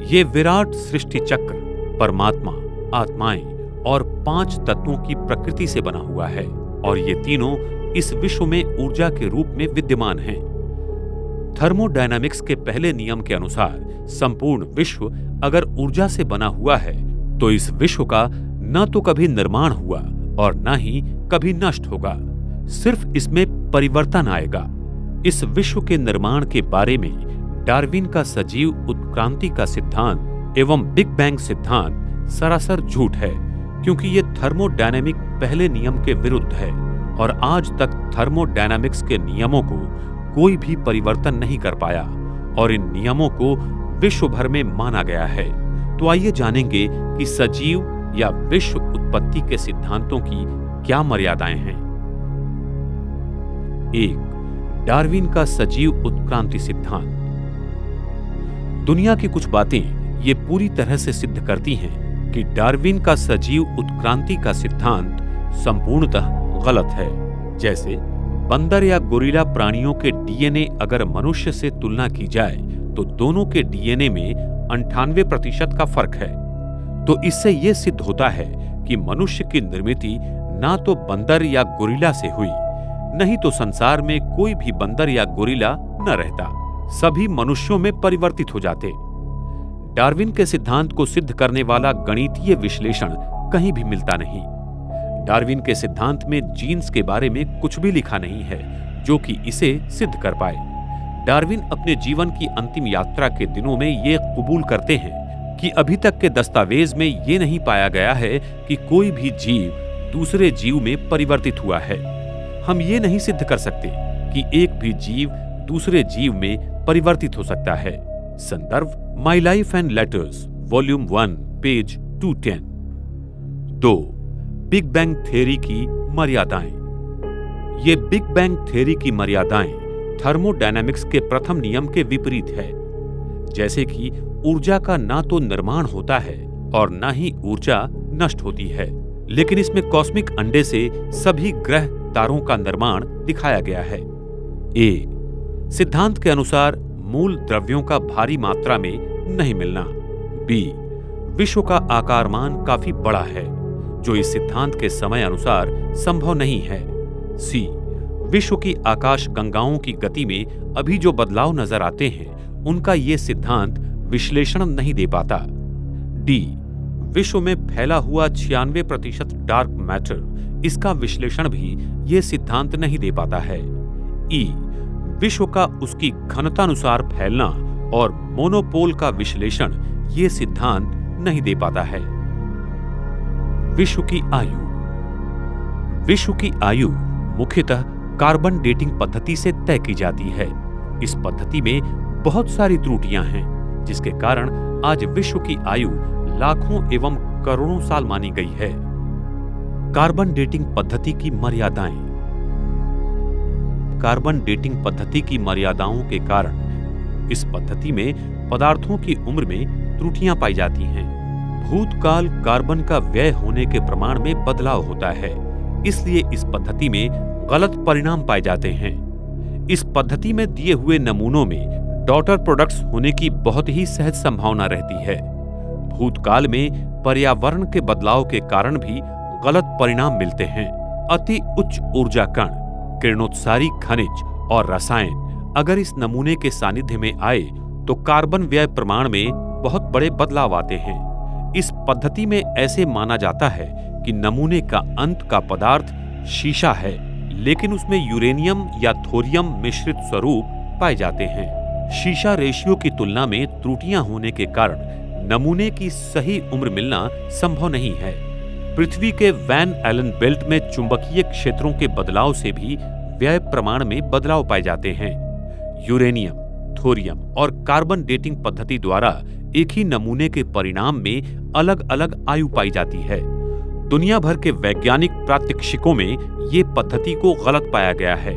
Speaker 1: ये विराट सृष्टि चक्र परमात्मा, आत्माएं और 5 तत्वों की प्रकृति से बना हुआ है और ये तीनों इस विश्व में ऊर्जा के रूप में विद्यमान हैं। थर्मोडायनामिक्स के पहले नियम के अनुसार संपूर्ण विश्व अगर ऊर्जा से बना हुआ है तो इस विश्व का न तो कभी निर्माण हुआ और न ही कभी नष्ट होगा, सिर्फ इसमें परिवर्तन आएगा। इस विश्व के निर्माण के बारे में डार्विन का सजीव उत्क्रांति का सिद्धांत एवं बिग बैंग सिद्धांत सरासर झूठ है, क्योंकि ये थर्मोडायनामिक पहले नियम के विरुद्ध है और आज तक थर्मोडायनामिक्स के नियमों को कोई भी परिवर्तन नहीं कर पाया और इन नियमों को विश्व भर में माना गया है। तो आइए जानेंगे कि सजीव या विश्व उत्पत्ति के सिद्धांतों की क्या मर्यादाएं हैं। 1. डार्विन का सजीव उत्क्रांति सिद्धांत। दुनिया की कुछ बातें ये पूरी तरह से सिद्ध करती हैं कि डार्विन का सजीव उत्क्रांति का सिद्धांत संपूर्णतः गलत है। जैसे बंदर या गोरिल्ला प्राणियों के डीएनए अगर मनुष्य से तुलना की जाए तो दोनों के डीएनए में 98% का फर्क है। तो इससे यह सिद्ध होता है कि मनुष्य की निर्मित ना तो बंदर या गोरिल्ला से हुई, नहीं तो संसार में कोई भी बंदर या गोरिल्ला न रहता, सभी मनुष्यों में परिवर्तित हो जाते। डार्विन के सिद्धांत को सिद्ध करने वाला गणितीय विश्लेषण कहीं भी मिलता नहीं। डार्विन के सिद्धांत में जीन्स के बारे में कुछ भी लिखा नहीं है जो कि इसे सिद्ध कर पाए। डार्विन अपने जीवन की अंतिम यात्रा के दिनों में ये कबूल करते हैं कि अभी तक के दस्तावेज में ये नहीं पाया गया है कि कोई भी जीव दूसरे जीव में परिवर्तित हुआ है। हम ये नहीं सिद्ध कर सकते कि एक भी जीव दूसरे जीव में परिवर्तित हो सकता है। संदर्भ my life and letters volume 1 page 210। 2. Big bang theory की मर्यादाएं। ये बिग बैंग थ्योरी की मर्यादाएं थर्मोडायनामिक्स के प्रथम नियम के विपरीत है। जैसे कि ऊर्जा का ना तो निर्माण होता है और ना ही ऊर्जा नष्ट होती है, लेकिन इसमें कॉस्मिक अंडे से सभी ग्रह तारों का निर्माण दिखाया गया है। ए. सिद्धांत के अनुसार मूल द्रव्यों का भारी मात्रा में नहीं मिलना। बी. विश्व का आकारमान काफी बड़ा है, जो इस सिद्धांत के समय अनुसार संभव नहीं है। सी. विश्व की आकाश गंगाओं की गति में अभी जो बदलाव नजर आते हैं उनका ये सिद्धांत विश्लेषण नहीं दे पाता। डी. विश्व में फैला हुआ 96% डार्क मैटर, इसका विश्लेषण भी ये सिद्धांत नहीं दे पाता है। ई. विश्व का उसकी घनतानुसार फैलना और मोनोपोल का विश्लेषण ये सिद्धांत नहीं दे पाता है। विश्व की आयु। विश्व की आयु मुख्यतः कार्बन डेटिंग पद्धति से तय की जाती है। इस पद्धति में बहुत सारी त्रुटियां हैं, जिसके कारण आज विश्व की आयु लाखों एवं करोड़ों साल मानी गई है। कार्बन डेटिंग पद्धति की मर्यादाएं। कार्बन डेटिंग पद्धति की मर्यादाओं के कारण इस पद्धति में पदार्थों की उम्र में त्रुटियां पाई जाती हैं। भूतकाल कार्बन का व्यय होने के प्रमाण में बदलाव होता है, इसलिए इस पद्धति में गलत परिणाम पाए जाते हैं। इस पद्धति में दिए हुए नमूनों में डॉटर प्रोडक्ट्स होने की बहुत ही सहज संभावना रहती है। भूतकाल में पर्यावरण के बदलाव के कारण भी गलत परिणाम मिलते हैं। अति उच्च ऊर्जा कण, किरणोत्सारी खनिज और रसायन अगर इस नमूने के सानिध्य में आए तो कार्बन व्यय प्रमाण में बहुत बड़े बदलाव आते हैं। इस पद्धति में ऐसे माना जाता है कि नमूने का अंत का पदार्थ शीशा है, लेकिन उसमें यूरेनियम या थोरियम मिश्रित स्वरूप पाए जाते हैं। शीशा रेशियो की तुलना में त्रुटियां होने के कारण नमूने की सही उम्र मिलना संभव नहीं है। पृथ्वी के वैन एलन बेल्ट में चुंबकीय क्षेत्रों के बदलाव से भी व्यय प्रमाण में बदलाव पाए जाते हैं। यूरेनियम, थोरियम और कार्बन डेटिंग पद्धति द्वारा एक ही नमूने के परिणाम में अलग अलग आयु पाई जाती है। दुनिया भर के वैज्ञानिक प्रात्यक्षिकों में ये पद्धति को गलत पाया गया है।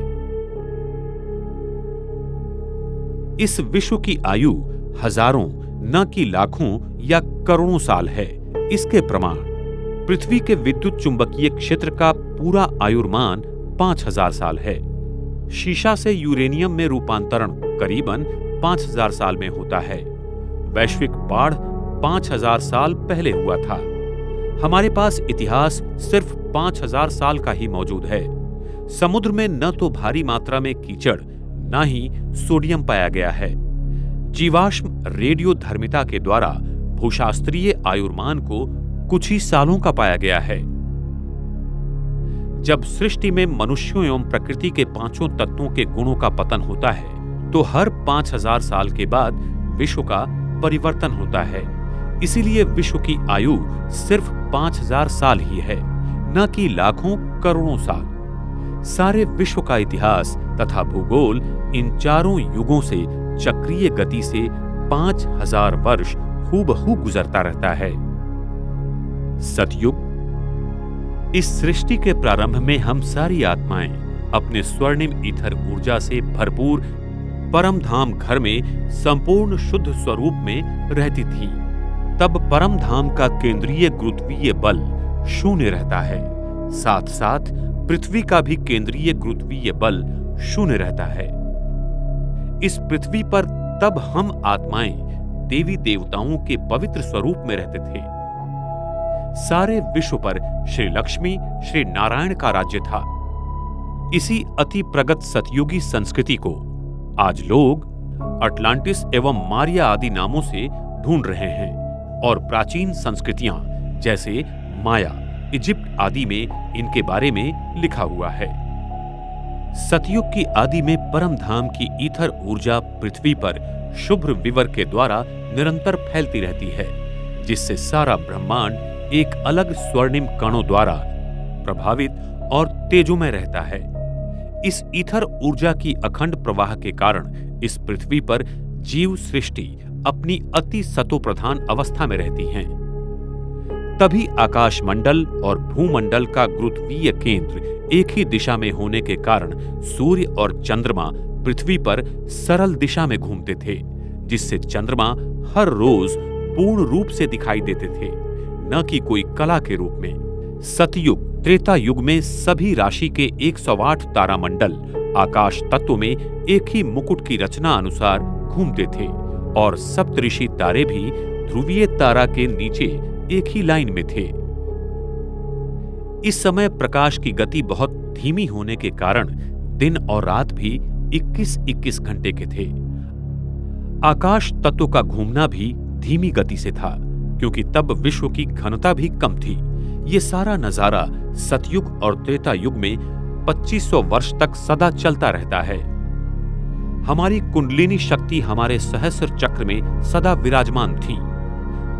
Speaker 1: इस विश्व की आयु हजारों न कि लाखों या करोड़ों साल है। इसके प्रमाण पृथ्वी के विद्युत चुंबकीय क्षेत्र का पूरा आयुर्मान 5000 साल है। शीशा से यूरेनियम में रूपांतरण करीबन 5000 साल में होता है। वैश्विक बाढ़ 5000 साल पहले हुआ था। हमारे पास इतिहास सिर्फ 5000 साल का ही मौजूद है। समुद्र में न तो भारी मात्रा में कीचड़ न ही सोडियम पाया गया है। जीवाश्म रेडियोधर्मिता के द्वारा भूशास्त्रीय आयुर्मान को कुछ ही सालों का पाया गया है। जब सृष्टि में मनुष्यों एवं प्रकृति के पांचों तत्वों के गुणों का पतन होता है तो हर 5000 साल के बाद विश्व का परिवर्तन होता है। इसीलिए विश्व की आयु सिर्फ 5000 साल ही है, न कि लाखों करोड़ों साल। सारे विश्व का इतिहास तथा भूगोल इन चारों युगों से चक्रीय गति से 5000 वर्ष हूबहू गुजरता रहता है। सतयुग। इस सृष्टि के प्रारंभ में हम सारी आत्माएं अपने स्वर्णिम ईथर ऊर्जा से भरपूर परम धाम घर में संपूर्ण शुद्ध स्वरूप में रहती थी। तब परम धाम का केंद्रीय गुरुत्वीय बल शून्य रहता है। साथ साथ पृथ्वी का भी केंद्रीय गुरुत्वीय बल शून्य रहता है। इस पृथ्वी पर तब हम आत्माएं देवी देवताओं के पवित्र स्वरूप में रहते थे। सारे विश्व पर श्री लक्ष्मी, श्री नारायण का राज्य था। इसी अति प्रगत सतयुगी संस्कृति को आज लोग अटलांटिस एवं मारिया आदि नामों से ढूंढ रहे हैं और प्राचीन संस्कृतियां जैसे माया, इजिप्ट आदि में इनके बारे में लिखा हुआ है। सतयुग की आदि में परम धाम की ईथर ऊर्जा पृथ्वी पर शुभ्र विवर के द्वारा निरंतर फैलती रहती है, जिससे सारा ब्रह्मांड एक अलग स्वर्णिम कणों द्वारा प्रभावित और तेजोमय रहता है। इस ईथर ऊर्जा की अखंड प्रवाह के कारण इस पृथ्वी पर जीव सृष्टि अपनी अति सतोप्रधान अवस्था में रहती हैं। तभी आकाशमंडल और भूमंडल का गुरुत्वीय केंद्र एक ही दिशा में होने के कारण सूर्य और चंद्रमा पृथ्वी पर सरल दिशा में घूमते थे, जिससे चंद्रमा हर रोज पूर्ण रूप से दिखाई देते थे, न कि कोई कला के रूप में। सतयुग त्रेता युग में सभी राशि के 108 तारामंडल आकाश तत्व में एक ही मुकुट की रचना अनुसार घूमते थे और सप्तऋषि तारे भी ध्रुवीय तारा के नीचे एक ही लाइन में थे। इस समय प्रकाश की गति बहुत धीमी होने के कारण दिन और रात भी 21-21 घंटे के थे। आकाश तत्व का घूमना भी धीमी गति से था, क्योंकि तब विश्व की घनता भी कम थी। ये सारा नजारा सतयुग और त्रेता युग में 2500 वर्ष तक सदा चलता रहता है। हमारी कुंडलिनी शक्ति हमारे सहस्र चक्र में सदा विराजमान थी,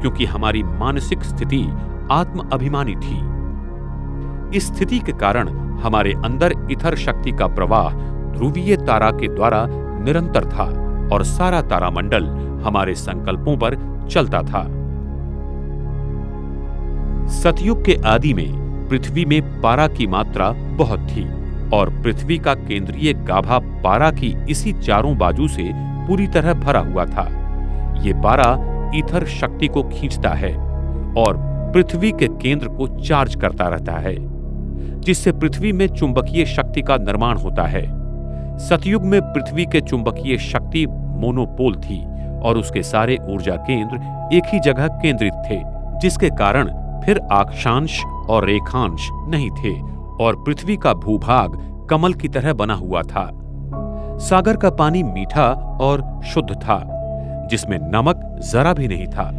Speaker 1: क्योंकि हमारी मानसिक स्थिति आत्म अभिमानी थी। इस स्थिति के कारण हमारे अंदर इथर शक्ति का प्रवाह ध्रुवीय तारा के द्वारा निरंतर था और सारा तारामंडल हमारे संकल्पों पर चलता था। सतयुग के आदि में पृथ्वी में पारा की मात्रा बहुत थी। और पृथ्वी का केंद्रीय गाभा पारा की इसी चारों बाजू से पूरी तरह भरा हुआ था। ये पारा ईथर शक्ति को खींचता है और पृथ्वी के केंद्र को चार्ज करता रहता है, जिससे पृथ्वी में चुंबकीय शक्ति का निर्माण होता है। सतयुग में पृथ्वी के चुंबकीय शक्ति मोनोपोल थी और उसके सारे ऊर्जा केंद्र एक ही जगह केंद्रित थे, जिसके कारण फिर अक्षांश और रेखांश नहीं थे और पृथ्वी का भूभाग कमल की तरह बना हुआ था। सागर का पानी मीठा और शुद्ध था, जिसमें नमक जरा भी नहीं था।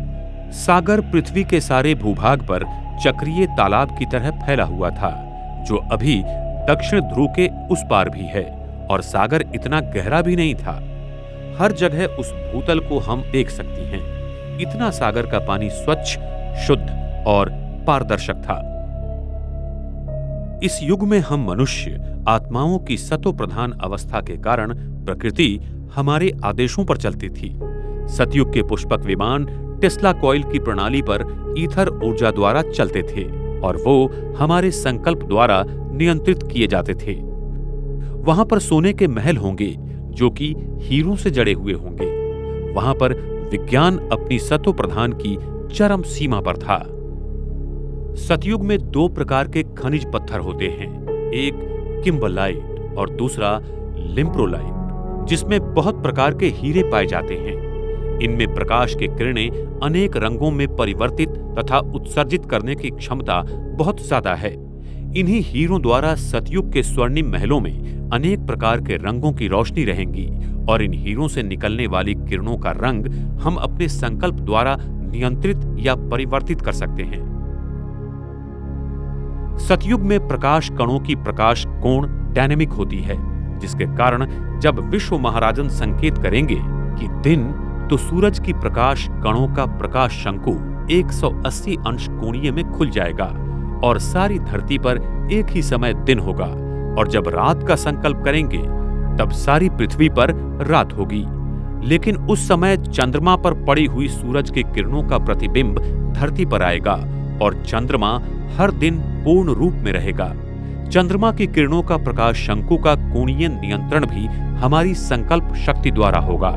Speaker 1: सागर पृथ्वी के सारे भूभाग पर चक्रीय तालाब की तरह फैला हुआ था, जो अभी दक्षिण ध्रुव के उस पार भी है, और सागर इतना गहरा भी नहीं था। हर जगह उस भूतल को हम देख सकती हैं। इतना सागर का पानी स्वच्छ, शुद्ध और पारदर्शक था। इस युग में हम मनुष्य आत्माओं की सतो प्रधान अवस्था के कारण प्रकृति हमारे आदेशों पर चलती थी। सतयुग के पुष्पक विमान टेस्ला कॉइल की प्रणाली पर ईथर ऊर्जा द्वारा चलते थे और वो हमारे संकल्प द्वारा नियंत्रित किए जाते थे। वहां पर सोने के महल होंगे जो कि हीरों से जड़े हुए होंगे। वहां पर विज्ञान अपनी सतो प्रधान की चरम सीमा पर था। सतयुग में दो प्रकार के खनिज पत्थर होते हैं, एक किम्बरलाइट और दूसरा लिम्प्रोलाइट, जिसमें बहुत प्रकार के हीरे पाए जाते हैं। इनमें प्रकाश की किरणें अनेक रंगों में परिवर्तित तथा उत्सर्जित करने की क्षमता बहुत ज्यादा है। इन्हीं हीरों द्वारा सतयुग के स्वर्णिम महलों में अनेक प्रकार के रंगों की रोशनी रहेंगी और इन हीरों से निकलने वाली किरणों का रंग हम अपने संकल्प द्वारा नियंत्रित या परिवर्तित कर सकते हैं। सतयुग में प्रकाश कणों की प्रकाश कोण डायनेमिक होती है, जिसके कारण जब विश्व महाराजन संकेत करेंगे कि दिन, तो सूरज की प्रकाश कणों का प्रकाश शंकु 180 अंश कोणीय में खुल जाएगा और सारी धरती पर एक ही समय दिन होगा, और जब रात का संकल्प करेंगे तब सारी पृथ्वी पर रात होगी। लेकिन उस समय चंद्रमा पर पड़ी हुई सूरज की किरणों का प्रतिबिंब धरती पर आएगा और चंद्रमा हर दिन पूर्ण रूप में रहेगा। चंद्रमा की किरणों का प्रकाश शंकु का कोणीय नियंत्रण भी हमारी संकल्प शक्ति द्वारा होगा।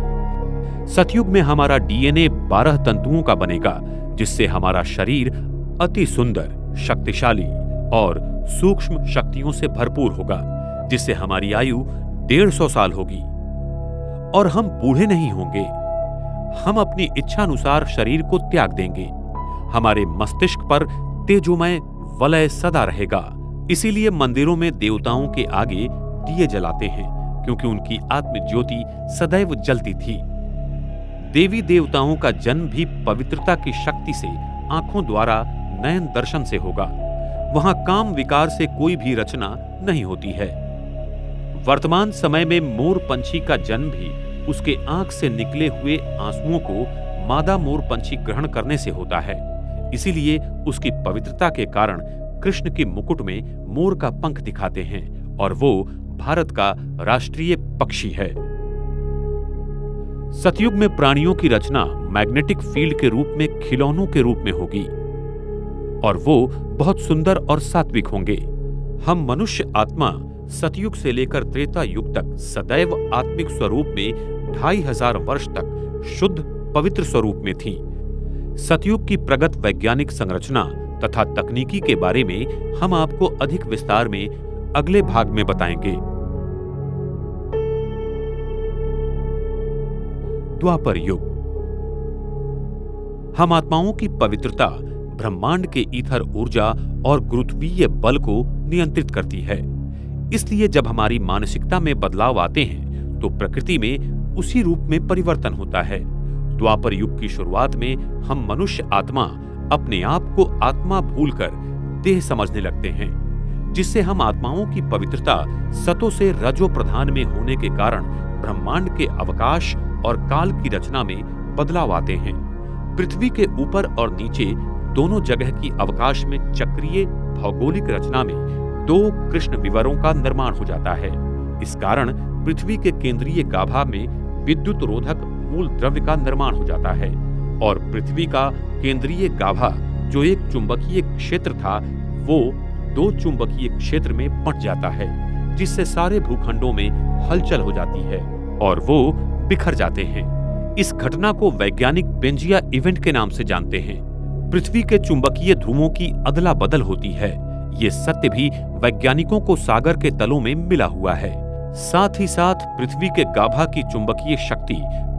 Speaker 1: सतयुग में हमारा डीएनए 12 तंतुओं का बनेगा, जिससे हमारा शरीर अति सुंदर, शक्तिशाली और सूक्ष्म शक्तियों से भरपूर होगा, जिससे हमारी आयु 150 साल होगी और हम बूढ़े नहीं होंगे। हम अपनी इच्छानुसार शरीर को त्याग देंगे। हमारे मस्तिष्क पर तेजोमय वलय सदा रहेगा। इसीलिए मंदिरों में देवताओं के आगे दिए जलाते हैं, क्योंकि उनकी आत्म ज्योति सदैव जलती थी। देवी देवताओं का जन्म भी पवित्रता की शक्ति से आंखों द्वारा नयन दर्शन से होगा। वहां काम विकार से कोई भी रचना नहीं होती है। वर्तमान समय में मोर पंछी का जन्म भी उसके आंख से निकले हुए आंसुओं को मादा मोर पंछी ग्रहण करने से होता है। इसीलिए उसकी पवित्रता के कारण कृष्ण के मुकुट में मोर का पंख दिखाते हैं और वो भारत का राष्ट्रीय पक्षी है। सतयुग में प्राणियों की रचना मैग्नेटिक फील्ड के रूप में खिलौनों के रूप में होगी और वो बहुत सुंदर और सात्विक होंगे। हम मनुष्य आत्मा सतयुग से लेकर त्रेता युग तक सदैव आत्मिक स्वरूप में 2500 वर्ष तक शुद्ध पवित्र स्वरूप में थी। सतयुग की प्रगत वैज्ञानिक संरचना तथा तकनीकी के बारे में हम आपको अधिक विस्तार में अगले भाग में बताएंगे। द्वापर युग। हम आत्माओं की पवित्रता ब्रह्मांड के ईथर ऊर्जा और गुरुत्वीय बल को नियंत्रित करती है। इसलिए जब हमारी मानसिकता में बदलाव आते हैं तो प्रकृति में उसी रूप में परिवर्तन होता है। द्वापर युग की शुरुआत में हम मनुष्य आत्मा अपने आप को आत्मा भूलकर देह समझने लगते हैं, जिससे हम आत्माओं की पवित्रता सतो से रजो प्रधान में होने के कारण ब्रह्मांड के अवकाश और काल की रचना में बदलाव आते हैं। पृथ्वी के ऊपर और नीचे दोनों जगह की अवकाश में चक्रीय भौगोलिक रचना में 2 कृष्ण विवरों का निर्माण हो जाता है। इस कारण पृथ्वी के केंद्रीय गाभा में विद्युत रोधक मूल द्रव्य का निर्माण हो जाता है और पृथ्वी का केंद्रीय गाभा, जो एक चुंबकीय क्षेत्र था, वो 2 चुंबकीय क्षेत्र में बंट जाता है, जिससे सारे भूखंडों में हलचल हो जाती है और वो बिखर जाते हैं। इस घटना को वैज्ञानिक पेंजिया इवेंट के नाम से जानते हैं। पृथ्वी के चुंबकीय ध्रुवों की अदला बदल होती है। ये सत्य भी वैज्ञानिकों को सागर के तलों में मिला हुआ है। साथ ही साथ पृथ्वी के गाभा की चुंबकीय शक्ति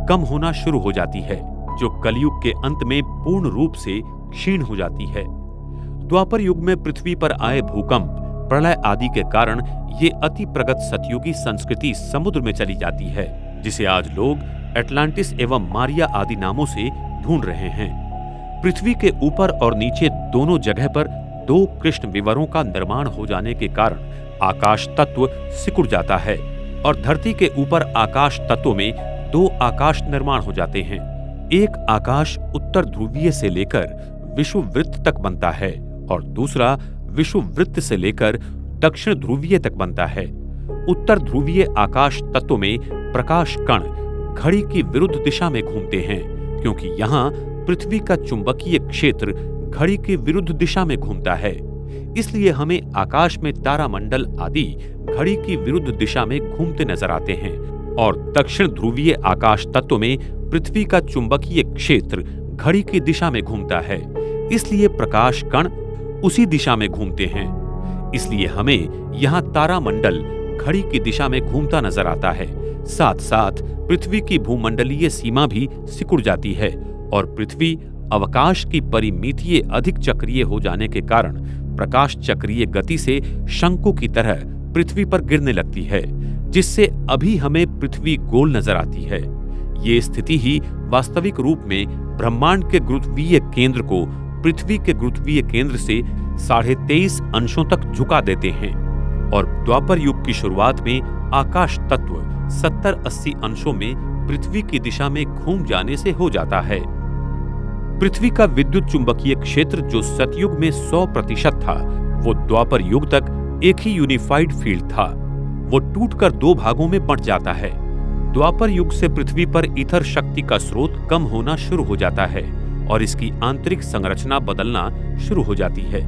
Speaker 1: कम होना शुरू हो जाती है, जो कलयुग के अंत में पूर्ण रूप से क्षीण हो जाती है। द्वापर युग में पृथ्वी पर आए भूकंप, प्रलय आदि के कारण ये अति प्रगत सतयुगी संस्कृति समुद्र में चली जाती है, जिसे आज लोग एटलांटिस एवं मारिया आदि नामों से ढूंढ रहे हैं। पृथ्वी के ऊपर और नीचे दोनों जगह पर 2 कृष्ण विवरों का निर्माण हो जाने के कारण आकाश तत्व सिकुड़ जाता है और धरती के ऊपर आकाश तत्व में 2 आकाश निर्माण हो जाते हैं। एक आकाश उत्तर ध्रुवीय से लेकर विषुववृत्त तक बनता है और दूसरा विषुववृत्त से लेकर दक्षिण ध्रुवीय तक बनता है। उत्तर ध्रुवीय आकाश तत्व में प्रकाश कण घड़ी की विरुद्ध दिशा में घूमते हैं, क्योंकि यहाँ पृथ्वी का चुंबकीय क्षेत्र घड़ी की विरुद्ध दिशा में घूमता है। इसलिए हमें आकाश में तारामंडल आदि घड़ी की विरुद्ध दिशा में घूमते नजर आते हैं और दक्षिण ध्रुवीय आकाश तत्व में पृथ्वी का चुंबकीय क्षेत्र घड़ी की दिशा में घूमता है। इसलिए प्रकाश कण उसी दिशा में घूमते हैं। इसलिए हमें यहाँ तारामंडल घड़ी की दिशा में घूमता नजर आता है। साथ साथ पृथ्वी की भूमंडलीय सीमा भी सिकुड़ जाती है और पृथ्वी अवकाश की परिमितीय अधिक चक्रीय हो जाने के कारण प्रकाश चक्रीय गति से शंकु की तरह पृथ्वी पर गिरने लगती है, जिससे अभी हमें पृथ्वी गोल नजर आती है। ये स्थिति ही वास्तविक रूप में ब्रह्मांड के गुरुत्वीय केंद्र को पृथ्वी के गुरुत्वीय केंद्र से 23.5 अंशों तक झुका देते हैं और द्वापर युग की शुरुआत में आकाश तत्व 70-80 अंशों में पृथ्वी की दिशा में घूम जाने से हो जाता है। पृथ्वी का विद्युत चुंबकीय क्षेत्र जो सतयुग में 100% था, वो द्वापर युग तक एक ही यूनिफाइड फील्ड था। वो टूटकर 2 भागों में बंट जाता है। द्वापर युग से पृथ्वी पर ईथर शक्ति का स्रोत कम होना शुरू हो जाता है और इसकी आंतरिक संरचना बदलना शुरू हो जाती है।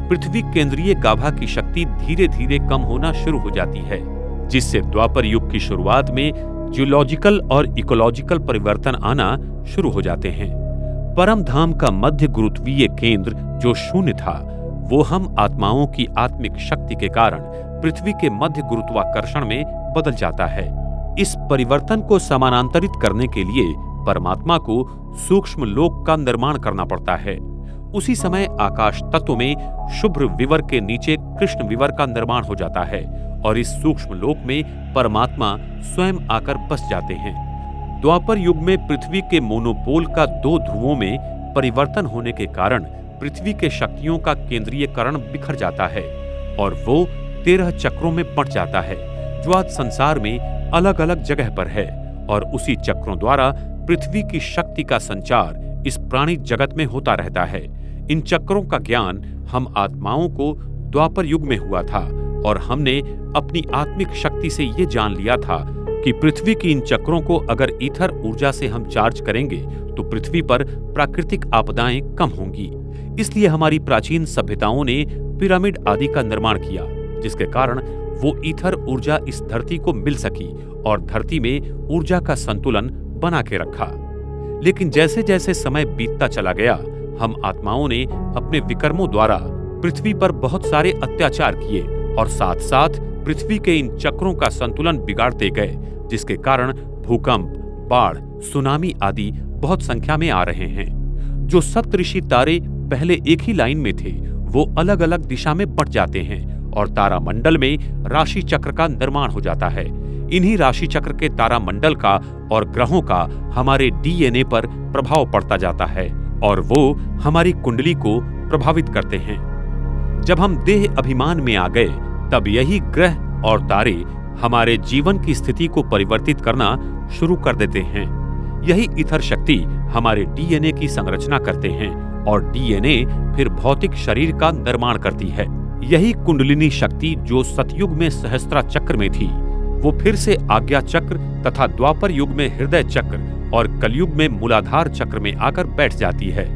Speaker 1: पृथ्वी केंद्रीय गाभा की शक्ति धीरे धीरे कम होना शुरू हो जाती है, जिससे द्वापर युग की शुरुआत में जियोलॉजिकल और इकोलॉजिकल परिवर्तन आना शुरू हो जाते हैं। परम धाम का मध्य गुरुत्वीय केंद्र जो शून्य था, वो हम आत्माओं की आत्मिक शक्ति के कारण पृथ्वी के मध्य गुरुत्वाकर्षण में बदल जाता है। इस परिवर्तन को समानांतरित करने के लिए परमात्मा को सूक्ष्म लोक का निर्माण करना पड़ता है। उसी समय आकाश तत्व में शुभ्र विवर के नीचे कृष्ण विवर का निर्माण हो जाता है और इस सूक्ष्म लोक में परमात्मा स्वयं आकर बस जाते हैं। द्वापर युग में पृथ्वी के मोनोपोल का 2 ध्रुवों में परिवर्तन होने के कारण पृथ्वी के शक्तियों का केंद्रीयकरण बिखर जाता है और वो 13 चक्रों में बंट जाता है, जो आज संसार में अलग अलग जगह पर है और उसी चक्रों द्वारा पृथ्वी की शक्ति का संचार इस प्राणी जगत में होता रहता है। इन चक्रों का ज्ञान हम आत्माओं को द्वापर युग में हुआ था और हमने अपनी आत्मिक शक्ति से ये जान लिया था कि पृथ्वी की इन चक्रों को अगर ईथर ऊर्जा से हम चार्ज करेंगे तो पृथ्वी पर प्राकृतिक आपदाएं कम होंगी। इसलिए हमारी प्राचीन सभ्यताओं ने पिरामिड आदि का निर्माण किया, जिसके कारण वो ईथर ऊर्जा इस धरती को मिल सकी और धरती में ऊर्जा का संतुलन बना के रखा। लेकिन जैसे जैसे समय बीतता चला गया, हम आत्माओं ने अपने विकर्मों द्वारा पृथ्वी पर बहुत सारे अत्याचार किए और साथ साथ पृथ्वी के इन चक्रों का संतुलन बिगाड़ते गए, जिसके कारण भूकंप, बाढ़, सुनामी आदि बहुत संख्या में आ रहे हैं। जो सप्तऋषि तारे पहले एक ही लाइन में थे, वो अलग अलग दिशा में बंट जाते हैं और तारामंडल में राशि चक्र का निर्माण हो जाता है। इन्हीं राशि चक्र के तारामंडल का और ग्रहों का हमारे डीएनए पर प्रभाव पड़ता जाता है और वो हमारी कुंडली को प्रभावित करते हैं। जब हम देह अभिमान में आ गए, तब यही ग्रह और तारे हमारे जीवन की स्थिति को परिवर्तित करना शुरू कर देते हैं। यही ईथर शक्ति हमारे डीएनए की संरचना करते हैं और डीएनए फिर भौतिक शरीर का निर्माण करती है। यही कुंडलिनी शक्ति जो सतयुग में सहस्त्रा चक्र में थी, वो फिर से आज्ञा चक्र तथा द्वापर युग में हृदय चक्र और कलयुग में मूलाधार चक्र में आकर बैठ जाती है,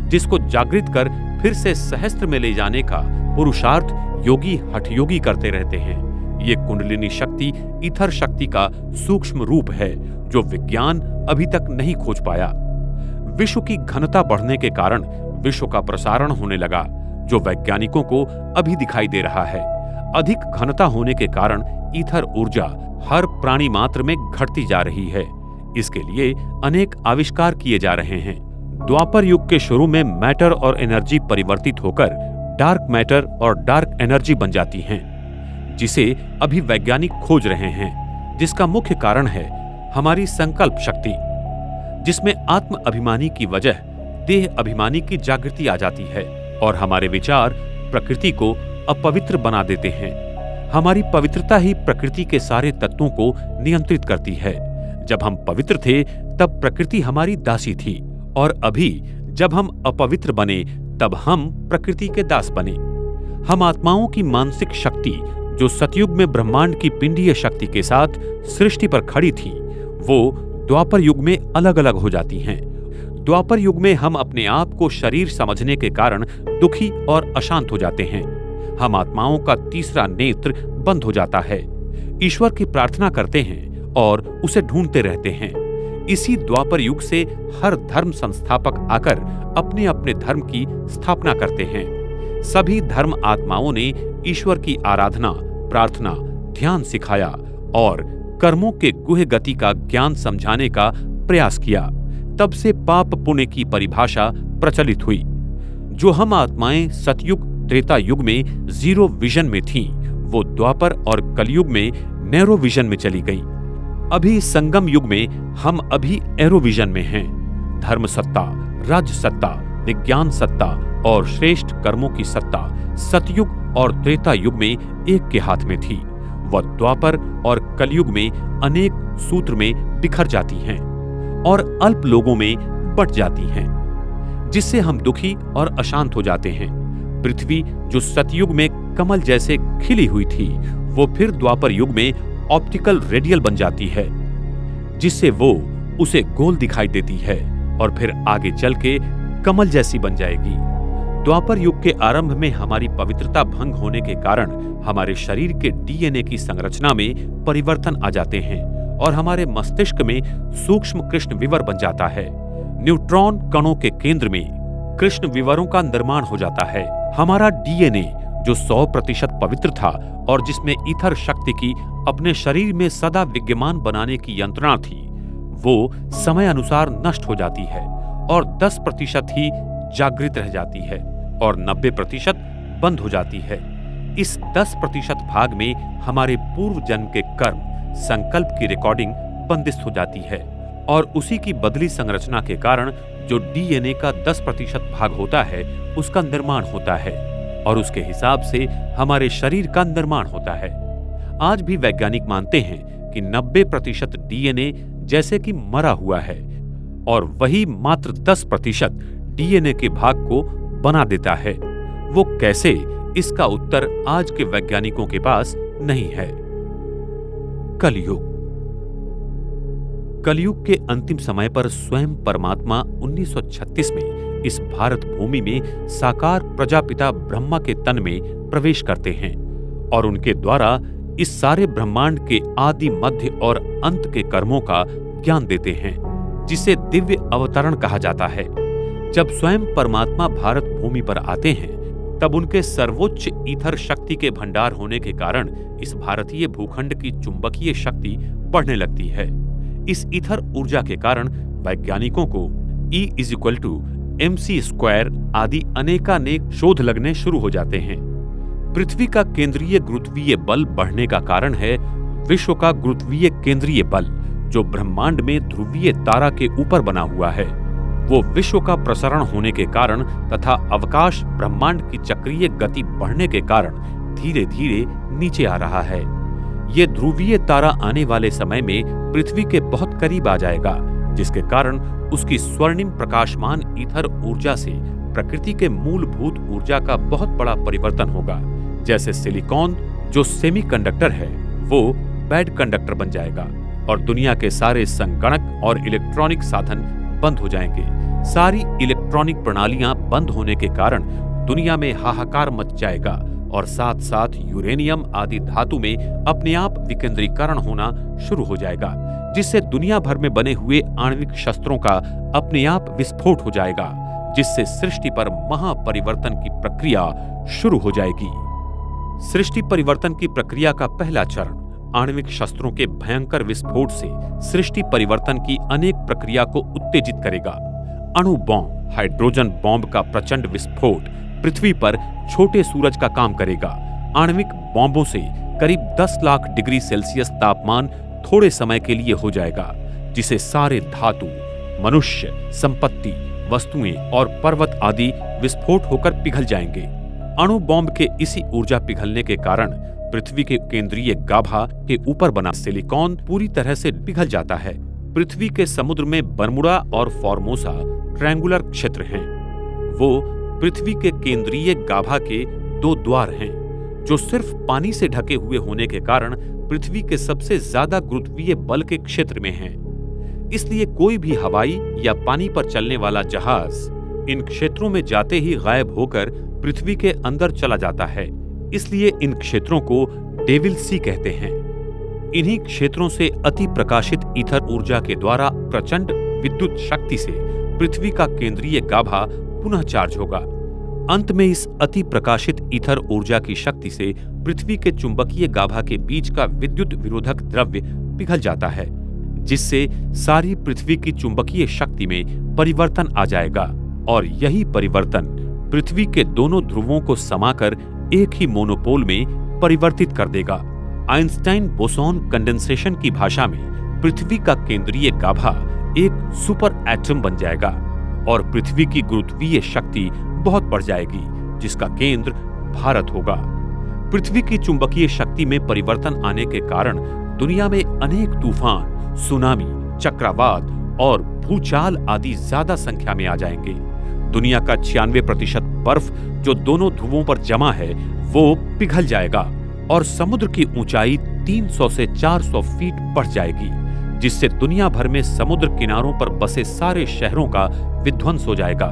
Speaker 1: जिसको जागृत कर फिर से सहस्त्र में ले जाने का पुरुषार्थ योगी हठयोगी करते रहते हैं। ये कुंडलिनी शक्ति ईथर शक्ति का सूक्ष्म रूप है जो विज्ञान अभी तक नहीं खोज पाया। विश्व की घनता बढ़ने के कारण विश्व का प्रसारण होने लगा, जो वैज्ञानिकों को अभी दिखाई दे रहा है। अधिक घनता होने के कारण ईथर ऊर्जा हर प्राणी मात्र में घटती जा रही है। इसके लिए अनेक आविष्कार किए जा रहे हैं। द्वापर युग के शुरू में मैटर और एनर्जी परिवर्तित होकर डार्क मैटर और डार्क एनर्जी बन जाती हैं, जिसे अभी वैज्ञानिक खोज रहे हैं। जिसका मुख्य कारण है हमारी संकल्प शक्ति, जिसमें आत्म अभिमानी की वजह देह अभिमानी की जागृति आ जाती है और हमारे विचार प्रकृति को अपवित्र बना देते हैं। हमारी पवित्रता ही प्रकृति के सारे तत्वों को नियंत्रित करती है। जब हम पवित्र थे तब प्रकृति हमारी दासी थी, और अभी जब हम अपवित्र बने तब हम प्रकृति के दास बने। हम आत्माओं की मानसिक शक्ति, जो सतयुग में ब्रह्मांड की पिंडीय शक्ति के साथ सृष्टि पर खड़ी थी, वो द्वापर युग में अलग अलग हो जाती हैं। द्वापर युग में हम अपने आप को शरीर समझने के कारण दुखी और अशांत हो जाते हैं। हम आत्माओं का तीसरा नेत्र बंद हो जाता है, ईश्वर की प्रार्थना करते हैं और उसे ढूंढते रहते हैं। इसी द्वापर युग से हर धर्म संस्थापक आकर अपने अपने धर्म की स्थापना करते हैं। सभी धर्म आत्माओं ने ईश्वर की आराधना, प्रार्थना, ध्यान सिखाया और कर्मों के गुह्य गति का ज्ञान समझाने का प्रयास किया। तब से पाप पुण्य की परिभाषा प्रचलित हुई। जो हम आत्माएं सतयुग त्रेता युग में जीरो विजन में थीं, वो द्वापर और कलयुग में नैरो विजन में चली गईं। अभी संगम युग में हम अभी एरो विजन में हैं। धर्म सत्ता, राज्य सत्ता, विज्ञान सत्ता और श्रेष्ठ कर्मों की सत्ता सतयुग और त्रेता युग में एक के हाथ में थी। वह द्वापर और कलयुग में अनेक सूत्र में बिखर जाती हैं और अल्प लोगों में बट जाती हैं, जिससे हम दुखी और अशांत हो जाते हैं। पृथ्वी जो सतयुग में कमल जैसे खिली हुई थी, वो फिर द्वापर युग में ऑप्टिकल रेडियल बन जाती है, जिससे वो उसे गोल दिखाई देती है और फिर आगे चल के कमल जैसी बन जाएगी। द्वापर युग के आरंभ में हमारी पवित्रता भंग होने के कारण हमारे शरीर के डीएनए की संरचना में परिवर्तन आ जाते हैं और हमारे मस्तिष्क में सूक्ष्म कृष्ण विवर बन जाता है। न्यूट्रॉन कणों के केंद्र में कृष्ण विवरों का निर्माण हो जाता है। हमारा डीएनए जो 100% पवित्र था और जिसमें ईथर शक्ति की अपने शरीर में सदा विद्यमान बनाने की यंत्रणा थी, वो समय अनुसार नष्ट हो जाती है और 10% ही जागृत रह जाती है और 90% बंद हो जाती है। इस 10% भाग में हमारे पूर्व जन्म के कर्म, संकल्प की रिकॉर्डिंग बंदिस्त हो जाती है और उसी की बदली संरचना के कारण जो डीएनए का 10% भाग होता है, उसका निर्माण होता है और उसके हिसाब से हमारे शरीर का निर्माण होता है। आज भी वैज्ञानिक मानते हैं कि 90% डीएनए जैसे कि मरा हुआ है और वही मात्र 10% डीएनए के भाग को बना देता है। वो कैसे, इसका उत्तर आज के वैज्ञानिकों के पास नहीं है। कलयुग। कलयुग के अंतिम समय पर स्वयं परमात्मा 1936 में इस भारत भूमि में साकार प्रजापिता ब्रह्मा के तन में प्रवेश करते हैं और उनके द्वारा इस सारे ब्रह्मांड के आदि, मध्य और अंत के कर्मों का ज्ञान देते हैं, जिसे दिव्य अवतरण कहा जाता है। जब स्वयं परमात्मा भारत भूमि पर आते हैं, तब उनके सर्वोच्च ईथर शक्ति के भंडार होने के कारण इस भारतीय भूखंड की चुंबकीय शक्ति बढ़ने लगती है। इस ईथर ऊर्जा के कारण वैज्ञानिकों को E=mc² आदि अनेकानेक शोध लगने शुरू हो जाते हैं। पृथ्वी का केंद्रीय गुरुत्वीय बल बढ़ने का कारण है विश्व का गुरुत्वीय केंद्रीय बल, जो ब्रह्मांड में ध्रुवीय तारा के ऊपर बना हुआ है। वो विश्व का प्रसरण होने के कारण तथा अवकाश ब्रह्मांड की चक्रीय गति बढ़ने के कारण धीरे धीरे नीचे आ रहा है। ये ध्रुवीय तारा आने वाले समय में पृथ्वी के बहुत करीब आ जाएगा, जिसके कारण उसकी स्वर्णिम प्रकाशमान ईथर ऊर्जा से प्रकृति के मूलभूत ऊर्जा का बहुत बड़ा परिवर्तन होगा। जैसे सिलिकॉन जो सेमीकंडक्टर है, वो बैड कंडक्टर बन जाएगा और दुनिया के सारे संगणक और इलेक्ट्रॉनिक साधन बंद हो जाएंगे। सारी इलेक्ट्रॉनिक प्रणालियां बंद होने के कारण दुनिया में हाहाकार मच जाएगा और साथ साथ यूरेनियम आदि धातु में अपने आप विकेंद्रीकरण होना शुरू हो जाएगा, जिससे दुनिया भर में बने हुए आणविक शस्त्रों का अपने आप विस्फोट हो जाएगा, जिससे सृष्टि पर महापरिवर्तन की प्रक्रिया शुरू हो जाएगी। सृष्टि परिवर्तन की प्रक्रिया का पहला चरण आणविक शस्त्रों के भयंकर विस्फोट से सृष्टि परिवर्तन की अनेक प्रक्रिया को उत्तेजित करेगा। अणु बॉम्ब, हाइड्रोजन बॉम्ब का प्रचंड विस्फोट पृथ्वी पर छोटे सूरज का काम करेगा। आणविक बॉम्बों से करीब 10 लाख डिग्री सेल्सियस तापमान थोड़े समय के लिए हो जाएगा, जिसे सारे धातु, मनुष्य, संपत्ति, वस्तुएं और पर्वत आदि विस्फोट होकर पिघल जाएंगे। अणु बॉम्ब के इसी ऊर्जा पिघलने के कारण पृथ्वी के केंद्रीय गाभा के ऊपर बना सिलिकॉन पूरी तरह से पिघल जाता है। पृथ्वी के समुद्र में बर्मुडा और फॉर्मोसा ट्रायंगुलर क्षेत्र हैं। वो पृथ्वी के केंद्रीय गाभा के 2 द्वार हैं, जो सिर्फ पानी से ढके हुए होने के कारण पृथ्वी के सबसे ज्यादा गुरुत्वीय बल के क्षेत्र में हैं। इसलिए कोई भी हवाई या पानी पर चलने वाला जहाज इन क्षेत्रों में जाते ही गायब होकर पृथ्वी के अंदर चला जाता है। इसलिए इन क्षेत्रों को डेविल सी कहते हैं। इन्हीं क्षेत्रों से अति प्रकाशित ईथर ऊर्जा के द्वारा प्रचंड विद्युत शक्ति से पृथ्वी का केंद्रीय गाभा पुनः चार्ज होगा। अंत में इस अति प्रकाशित ईथर ऊर्जा की शक्ति से पृथ्वी के चुंबकीय गाभा के बीच का विद्युत विरोधक द्रव्य पिघल जाता है, जिससे सारी पृथ्वी की चुंबकीय शक्ति में परिवर्तन आ जाएगा और यही परिवर्तन पृथ्वी के दोनों ध्रुवों को समाकर एक ही मोनोपोल में परिवर्तित कर देगा। आइंस्टाइन बोसॉन कंडेंसेशन की भाषा में पृथ्वी का केंद्रीय गाभा एक सुपर एटम बन जाएगा और पृथ्वी की गुरुत्वीय शक्ति बहुत बढ़ जाएगी, जिसका केंद्र भारत होगा। पृथ्वी की चुंबकीय शक्ति में परिवर्तन आने के कारण दुनिया में अनेक तूफान, सुनामी, चक्रवात और भूचाल आदि ज्यादा संख्या में आ जाएंगे। दुनिया का 96% बर्फ जो दोनों ध्रुवों पर जमा है वो पिघल जाएगा और समुद्र की ऊंचाई 300 से 400 फीट बढ़ जाएगी, जिससे दुनिया भर में समुद्र किनारों पर बसे सारे शहरों का विध्वंस हो जाएगा।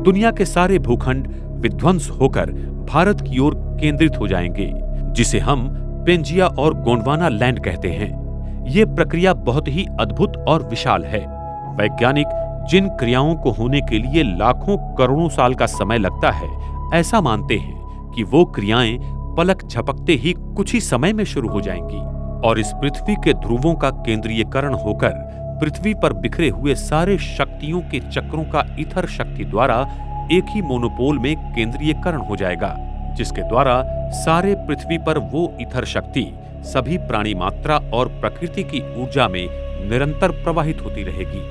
Speaker 1: दुनिया के सारे भूखंड विध्वंस होकर भारत की ओर केंद्रित हो जाएंगे, जिसे हम पेंजिया और गोंडवाना लैंड कहते हैं। ये प्रक्रिया बहुत ही अद्भुत और विशाल है। वैज्ञानिक जिन क्रियाओं को होने के लिए लाखों करोड़ों साल का समय लगता है, ऐसा मानते हैं कि वो क्रियाएं पलक झपकते ही कुछ ही समय में शुरू हो जाएंगी और इस पृथ्वी के ध्रुवों का केंद्रीयकरण होकर पृथ्वी पर बिखरे हुए सारे शक्तियों के चक्रों का ईथर शक्ति द्वारा एक ही मोनोपोल में केंद्रीयकरण हो जाएगा, जिसके द्वारा सारे पृथ्वी पर वो ईथर शक्ति सभी प्राणी मात्रा और प्रकृति की ऊर्जा में निरंतर प्रवाहित होती रहेगी।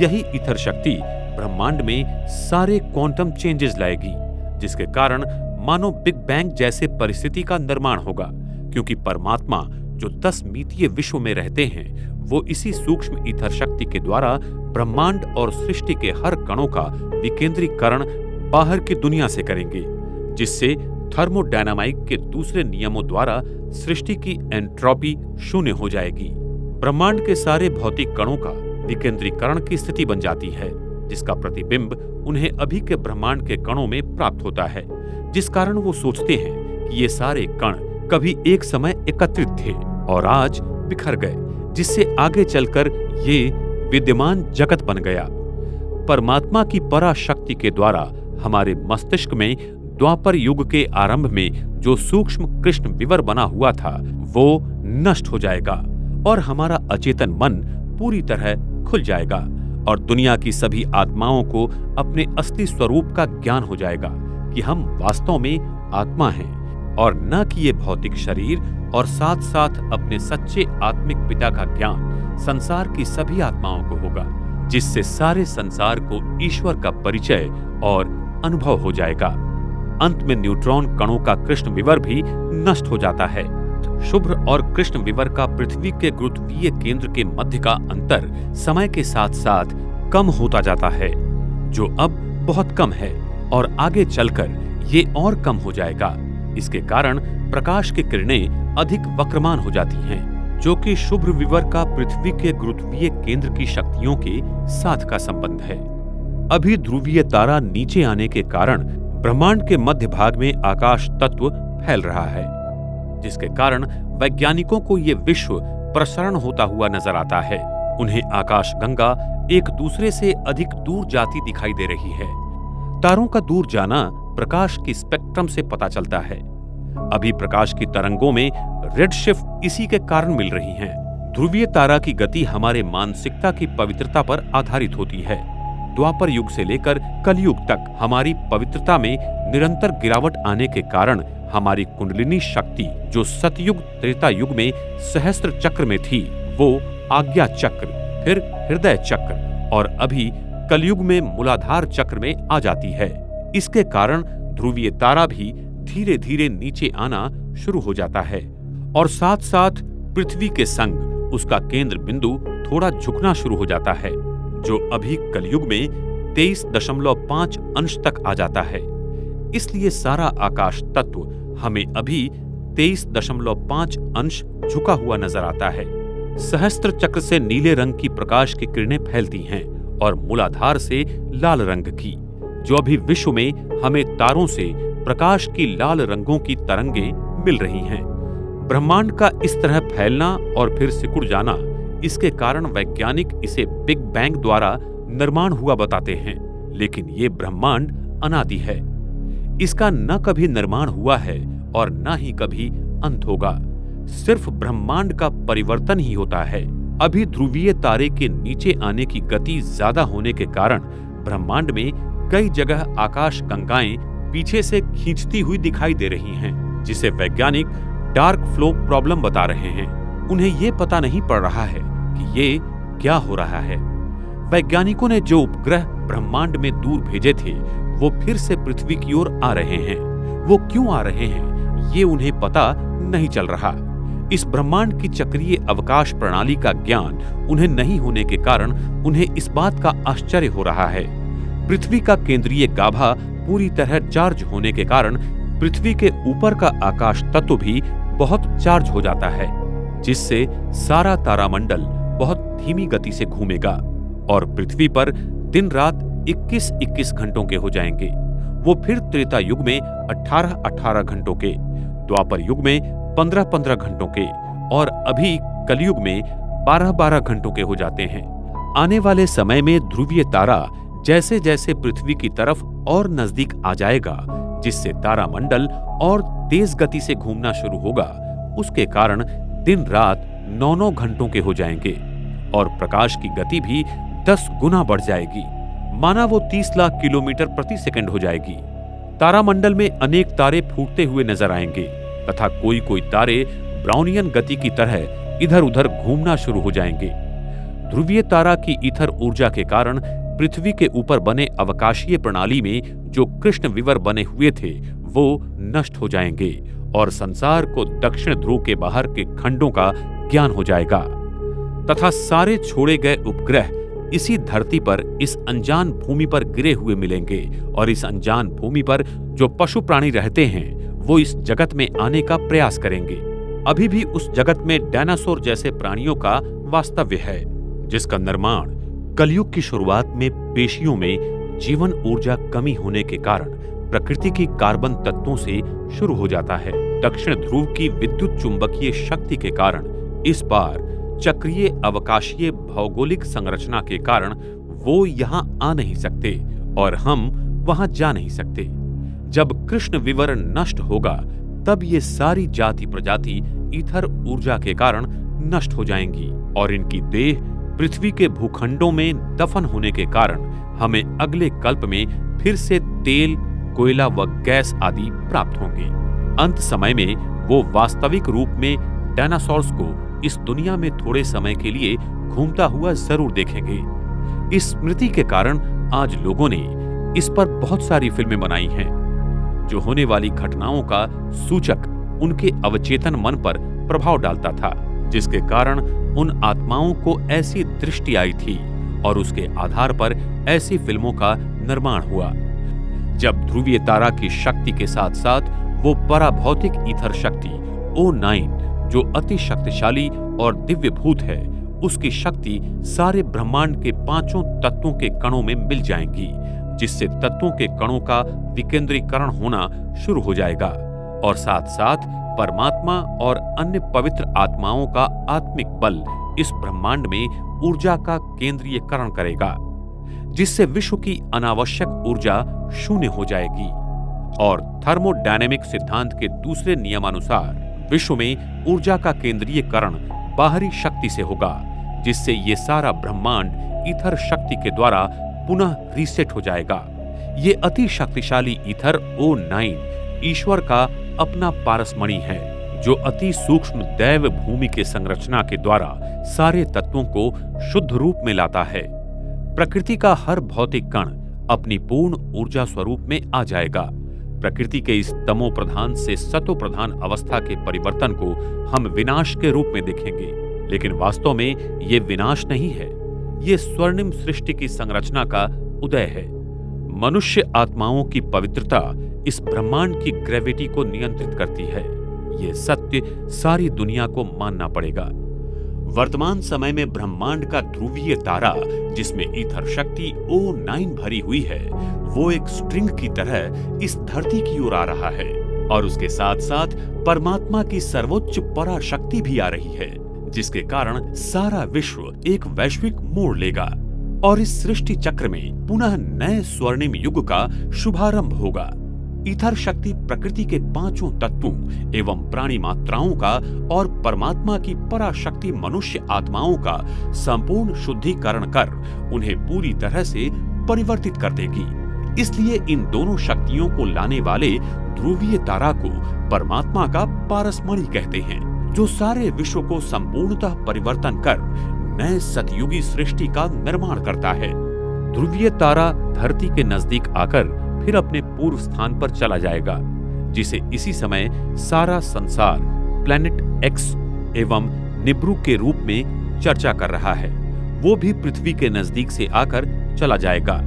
Speaker 1: यही ईथर शक्ति ब्रह्मांड में सारे क्वांटम चेंजेस लाएगी, जिसके कारण मानो बिग बैंग जैसे परिस्थिति का निर्माण होगा, क्योंकि परमात्मा जो 10 मितीय विश्व में रहते हैं वो इसी सूक्ष्म ईथर शक्ति के द्वारा ब्रह्मांड और सृष्टि के हर कणों का विकेंद्रीकरण बाहर की दुनिया से करेंगे, जिससे थर्मोडायनामिक के दूसरे नियमों द्वारा सृष्टि की एंट्रोपी शून्य हो जाएगी। ब्रह्मांड के सारे भौतिक कणों का विकेंद्रीकरण की स्थिति बन जाती है, जिसका प्रतिबिंब उन्हें अभी के ब्रह्मांड के कणों में प्राप्त होता है, जिस कारण वो सोचते हैं कि ये सारे कण कभी एक समय एकत्रित थे और आज बिखर गए, जिससे आगे चलकर ये विद्यमान जगत बन गया। परमात्मा की पराशक्ति के द्वारा हमारे मस्तिष्क में द्वापर युग के आरंभ में जो सूक्ष्म कृष्ण विवर बना हुआ था वो नष्ट हो जाएगा और हमारा अचेतन मन पूरी तरह खुल जाएगा और दुनिया की सभी आत्माओं को अपने असली स्वरूप का ज्ञान हो जाएगा कि हम वास्तव में आत्मा हैं और न कि ये भौतिक शरीर, और साथ साथ अपने सच्चे आत्मिक पिता का ज्ञान संसार की सभी आत्माओं को होगा, जिससे सारे संसार को ईश्वर का परिचय और अनुभव हो जाएगा। अंत में न्यूट्रॉन कणों का कृष्ण विवर भी नष्ट हो जाता है। शुभ्र और कृष्ण विवर का पृथ्वी के गुरुत्वीय केंद्र के मध्य का अंतर समय के साथ साथ कम होता जाता है, जो अब बहुत कम है और आगे चलकर ये और कम हो जाएगा। इसके कारण प्रकाश की किरणें अधिक वक्रमान हो जाती हैं, जो कि शुभ्र विवर का पृथ्वी के गुरुत्वीय केंद्र की शक्तियों के साथ का संबंध है। अभी ध्रुवीय तारा नीचे आने के कारण ब्रह्मांड के मध्य भाग में आकाश तत्व फैल रहा है, जिसके कारण वैज्ञानिकों को ये विश्व प्रसरण होता हुआ नजर आता है। उन्हें आकाशगंगा एक दूसरे से अधिक दूर जाती दिखाई दे रही है। तारों का दूर जाना प्रकाश की स्पेक्ट्रम से पता चलता है। अभी प्रकाश की तरंगों में रेडशिफ्ट इसी के कारण मिल रही हैं। ध्रुवीय तारा की गति हमारे मानसिकता की पवित्रता पर आधारित होती है। द्वापर युग से लेकर कलयुग तक हमारी पवित्रता में निरंतर गिरावट आने के कारण हमारी कुंडलिनी शक्ति, जो सतयुग त्रेता युग में सहस्त्र चक्र में थी, वो आज्ञा चक्र, फिर हृदय चक्र और अभी कलयुग में मूलाधार चक्र में आ जाती है। इसके कारण ध्रुवीय तारा भी धीरे धीरे नीचे आना शुरू हो जाता है और साथ साथ पृथ्वी के संग उसका केंद्र बिंदु थोड़ा झुकना शुरू हो जाता है, जो अभी कलयुग में 23.5 अंश तक आ जाता है। इसलिए सारा आकाश तत्व हमें अभी 23.5 अंश झुका हुआ नजर आता है। सहस्त्र चक्र से नीले रंग की प्रकाश की किरणें फैलती हैं और मूलाधार से लाल रंग की, जो अभी विश्व में हमें तारों से प्रकाश की लाल रंगों की तरंगें मिल रही हैं। ब्रह्मांड का इस तरह फैलना और फिर सिकुड़ जाना, इसके कारण वैज्ञानिक इसे बिग बैंग द्वारा निर्माण हुआ बताते हैं, लेकिन ये ब्रह्मांड अनादि है। इसका न कभी निर्माण हुआ है और न ही कभी अंत होगा। सिर्फ ब्रह्मांड का परिवर्तन ही होता है। अभी ध्रुवीय तारे के नीचे आने की गति ज्यादा होने के कारण ब्रह्मांड में कई जगह आकाश गंगाएं पीछे से खींचती हुई दिखाई दे रही हैं, जिसे वैज्ञानिक डार्क फ्लो प्रॉब्लम बता रहे हैं। उन्हें ये पता नहीं पड़ रहा है कि ये क्या हो रहा है। वैज्ञानिकों ने जो उपग्रह ब्रह्मांड में दूर भेजे थे, वो फिर से पृथ्वी की ओर आ रहे हैं। वो क्यों आ रहे हैं, ये उन्हें पता नहीं चल रहा। इस ब्रह्मांड की चक्रीय अवकाश प्रणाली का ज्ञान उन्हें नहीं होने के कारण उन्हें इस बात का आश्चर्य हो रहा है। पृथ्वी का केंद्रीय गाभा पूरी तरह चार्ज होने के कारण पृथ्वी के ऊपर का आकाश तत्व भी बहुत चार्ज हो जाता है, जिससे सारा तारामंडल बहुत धीमी गति से घूमेगा और पृथ्वी पर दिन रात 21-21 घंटों के हो जाएंगे। वो फिर त्रेता युग में 18-18 घंटों के, द्वापर युग में 15-15 घंटों के और अभी कलयुग में 12-12 घंटों के हो जाते हैं। आने वाले समय में ध्रुवीय तारा जैसे जैसे पृथ्वी की तरफ और नजदीक आ जाएगा, जिससे तारामंडल और तेज गति से घूमना शुरू होगा, उसके कारण दिन रात 9-9 घंटों के हो जाएंगे और प्रकाश की गति भी 10 गुना बढ़ जाएगी। माना वो 30 लाख किलोमीटर प्रति सेकंड हो जाएगी। तारामंडल में अनेक तारे फूटते हुए नजर आएंगे तथा कोई कोई तारे ब्राउनियन गति की तरह इधर उधर घूमना शुरू हो जाएंगे। ध्रुवीय तारा की ईथर ऊर्जा के कारण पृथ्वी के ऊपर बने अवकाशीय प्रणाली में जो कृष्ण विवर बने हुए थे, वो नष्ट हो जाएंगे और संसार को दक्षिण ध्रुव के बाहर के खंडों का ज्ञान हो जाएगा तथा सारे छोड़े गए उपग्रह इसी धरती पर, इस अनजान भूमि पर गिरे हुए मिलेंगे और इस अनजान भूमि पर जो पशु प्राणी रहते हैं, वो इस जगत में आने का प्रयास करेंगे। अभी भी उस जगत में डायनासोर जैसे प्राणियों का वास्तव्य है, जिसका निर्माण कलयुग की शुरुआत में पेशियों में जीवन ऊर्जा कमी होने के कारण प्रकृति की कार्बन तत्वों से शुरू हो जाता है। दक्षिण ध्रुव की विद्युत चुंबकीय शक्ति के कारण इस बार चक्रीय अवकाशीय भौगोलिक संरचना के कारण वो यहाँ आ नहीं सकते और हम वहां जा नहीं सकते। जब कृष्ण विवर नष्ट होगा, तब ये सारी जाति प्रजाति ईथर ऊर्जा के कारण नष्ट हो जाएंगी और इनकी देह पृथ्वी के भूखंडों में दफन होने के कारण हमें अगले कल्प में फिर से तेल, कोयला व गैस आदि प्राप्त होंगे। अंत समय में वो वास्तविक रूप में डायनासोर्स को इस दुनिया में थोड़े समय के लिए घूमता हुआ जरूर देखेंगे। इस स्मृति के कारण आज लोगों ने इस पर बहुत सारी फिल्में बनाई हैं, जो होने वाली घटनाओं का सूचक उनके अवचेतन मन पर प्रभाव डालता था, जिसके कारण उन आत्माओं को ऐसी दृष्टि आई थी और उसके आधार पर ऐसी फिल्मों का निर्माण हुआ। जब ध्रुवीय तारा की शक्ति के साथ साथ वो पराभौतिक ईथर शक्ति O9, जो अति शक्तिशाली और दिव्य भूत है, उसकी शक्ति सारे ब्रह्मांड के 5 तत्वों के कणों में मिल जाएंगी, जिससे तत्वों के कणों का विकेंद्रीकरण होना शुरू हो जाएगा और साथ साथ परमात्मा और अन्य पवित्र आत्माओं का आत्मिक बल इस ब्रह्मांड में ऊर्जा का केंद्रीयकरण करेगा, जिससे विश्व की अनावश्यक ऊर्जा शून्य हो जाएगी। और थर्मोडायनेमिक सिद्धांत के दूसरे नियमानुसार विश्व में ऊर्जा का केंद्रीयकरण बाहरी शक्ति से होगा, जिससे ये सारा ब्रह्मांड ईथर शक्ति के द्वारा पुनः रीसेट हो जाएगा। ये अति शक्तिशाली ईथर O9 ईश्वर का अपना पारसमणि है, जो अति सूक्ष्म दैव भूमि के संरचना के द्वारा सारे तत्वों को शुद्ध रूप में लाता है। प्रकृति का हर भौतिक कण अपनी पूर्ण ऊर्जा स्वरूप में आ जाएगा। प्रकृति के इस तमो प्रधान से सतो प्रधान अवस्था के परिवर्तन को हम विनाश के रूप में देखेंगे, लेकिन वास्तव में ये विनाश नहीं है, ये स्वर्णिम सृष्टि की संरचना का उदय है। मनुष्य आत्माओं की पवित्रता इस ब्रह्मांड की ग्रेविटी को नियंत्रित करती है। ये सत्य सारी दुनिया को मानना पड़ेगा। वर्तमान समय में ब्रह्मांड का ध्रुवीय तारा, जिसमें ईथर शक्ति O9 भरी हुई है, वो एक स्ट्रिंग की तरह इस धरती की ओर आ रहा है, और उसके साथ साथ परमात्मा की सर्वोच्च पराशक्ति भी आ रही है, जिसके कारण सारा विश्व एक वैश्विक मोड़ लेगा और इस सृष्टि चक्र में पुनः नए स्वर्णिम युग का शुभारंभ होगा। ईथर शक्ति प्रकृति के पांचों तत्वों एवं प्राणी मात्राओं का और परमात्मा की पराशक्ति मनुष्य आत्माओं का संपूर्ण शुद्धिकरण कर उन्हें पूरी तरह से परिवर्तित कर देगी। इसलिए इन दोनों शक्तियों को लाने वाले ध्रुवीय तारा को परमात्मा का पारसमणि कहते हैं, जो सारे विश्व को संपूर्णतः परिवर्तन कर नए सतयुगी सृष्टि का निर्माण करता है। ध्रुवीय तारा धरती के नजदीक आकर फिर अपने पूर्व स्थान पर चला जाएगा, जिसे इसी समय सारा संसार प्लैनेट एक्स एवं निब्रू के रूप में चर्चा कर रहा है। वो भी पृथ्वी के नजदीक से आकर चला जाएगा।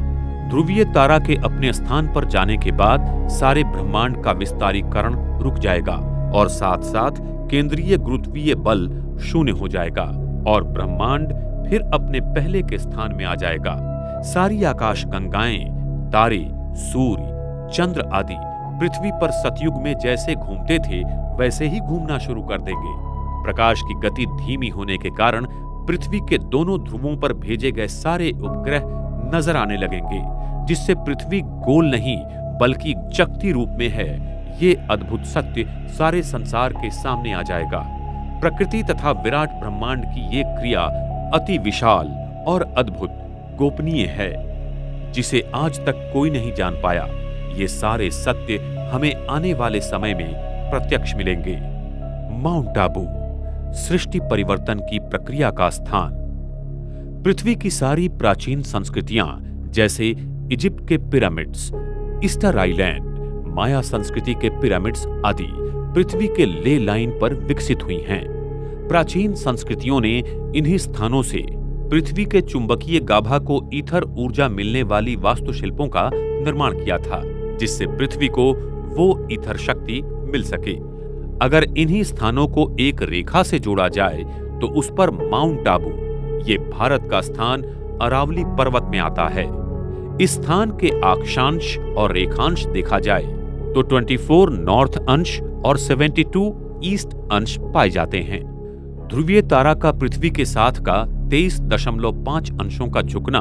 Speaker 1: ध्रुवीय तारा के अपने स्थान पर जाने के बाद सारे ब्रह्मांड का विस्तारीकरण रुक जाएगा और साथ साथ केंद्रीय गुरुत्वीय बल शून्य हो जाएगा और ब्रह्मांड फिर अपने पहले के स्थान में आ जाएगा। सारी आकाश गंगाएं, तारे, सूर्य, चंद्र आदि पृथ्वी पर सतयुग में जैसे घूमते थे वैसे ही घूमना शुरू कर देंगे। प्रकाश की गति धीमी होने के कारण पृथ्वी के दोनों ध्रुवों पर भेजे गए सारे उपग्रह नजर आने लगेंगे, जिससे पृथ्वी गोल नहीं बल्कि चकती रूप में है। ये अद्भुत सत्य सारे संसार के सामने आ जाएगा। प्रकृति तथा विराट ब्रह्मांड की ये क्रिया अति विशाल और अद्भुत गोपनीय है, जिसे आज तक कोई नहीं जान पाया। ये सारे सत्य हमें आने वाले समय में प्रत्यक्ष मिलेंगे। माउंट आबू, सृष्टि परिवर्तन की प्रक्रिया का स्थान। पृथ्वी की सारी प्राचीन संस्कृतियां जैसे इजिप्ट के पिरामिड्स, ईस्टर आइलैंड, माया संस्कृति के पिरामिड्स आदि पृथ्वी के ले लाइन पर विकसित हुई हैं। प्राचीन संस्कृतियों ने इन्हीं स्थानों से पृथ्वी के चुंबकीय गाभा को ईथर ऊर्जा मिलने वाली वास्तुशिल्पों का निर्माण किया था, जिससे पृथ्वी को वो ईथर शक्ति मिल सके। अगर इन्हीं स्थानों को एक रेखा से जोड़ा जाए तो उस पर माउंट आबू, ये भारत का स्थान अरावली पर्वत में आता है। इस स्थान के अक्षांश और रेखांश देखा जाए तो 24 नॉर्थ अंश और 72 ईस्ट अंश पाए जाते हैं। ध्रुवीय तारा का पृथ्वी के साथ का 23.5 अंशों का झुकना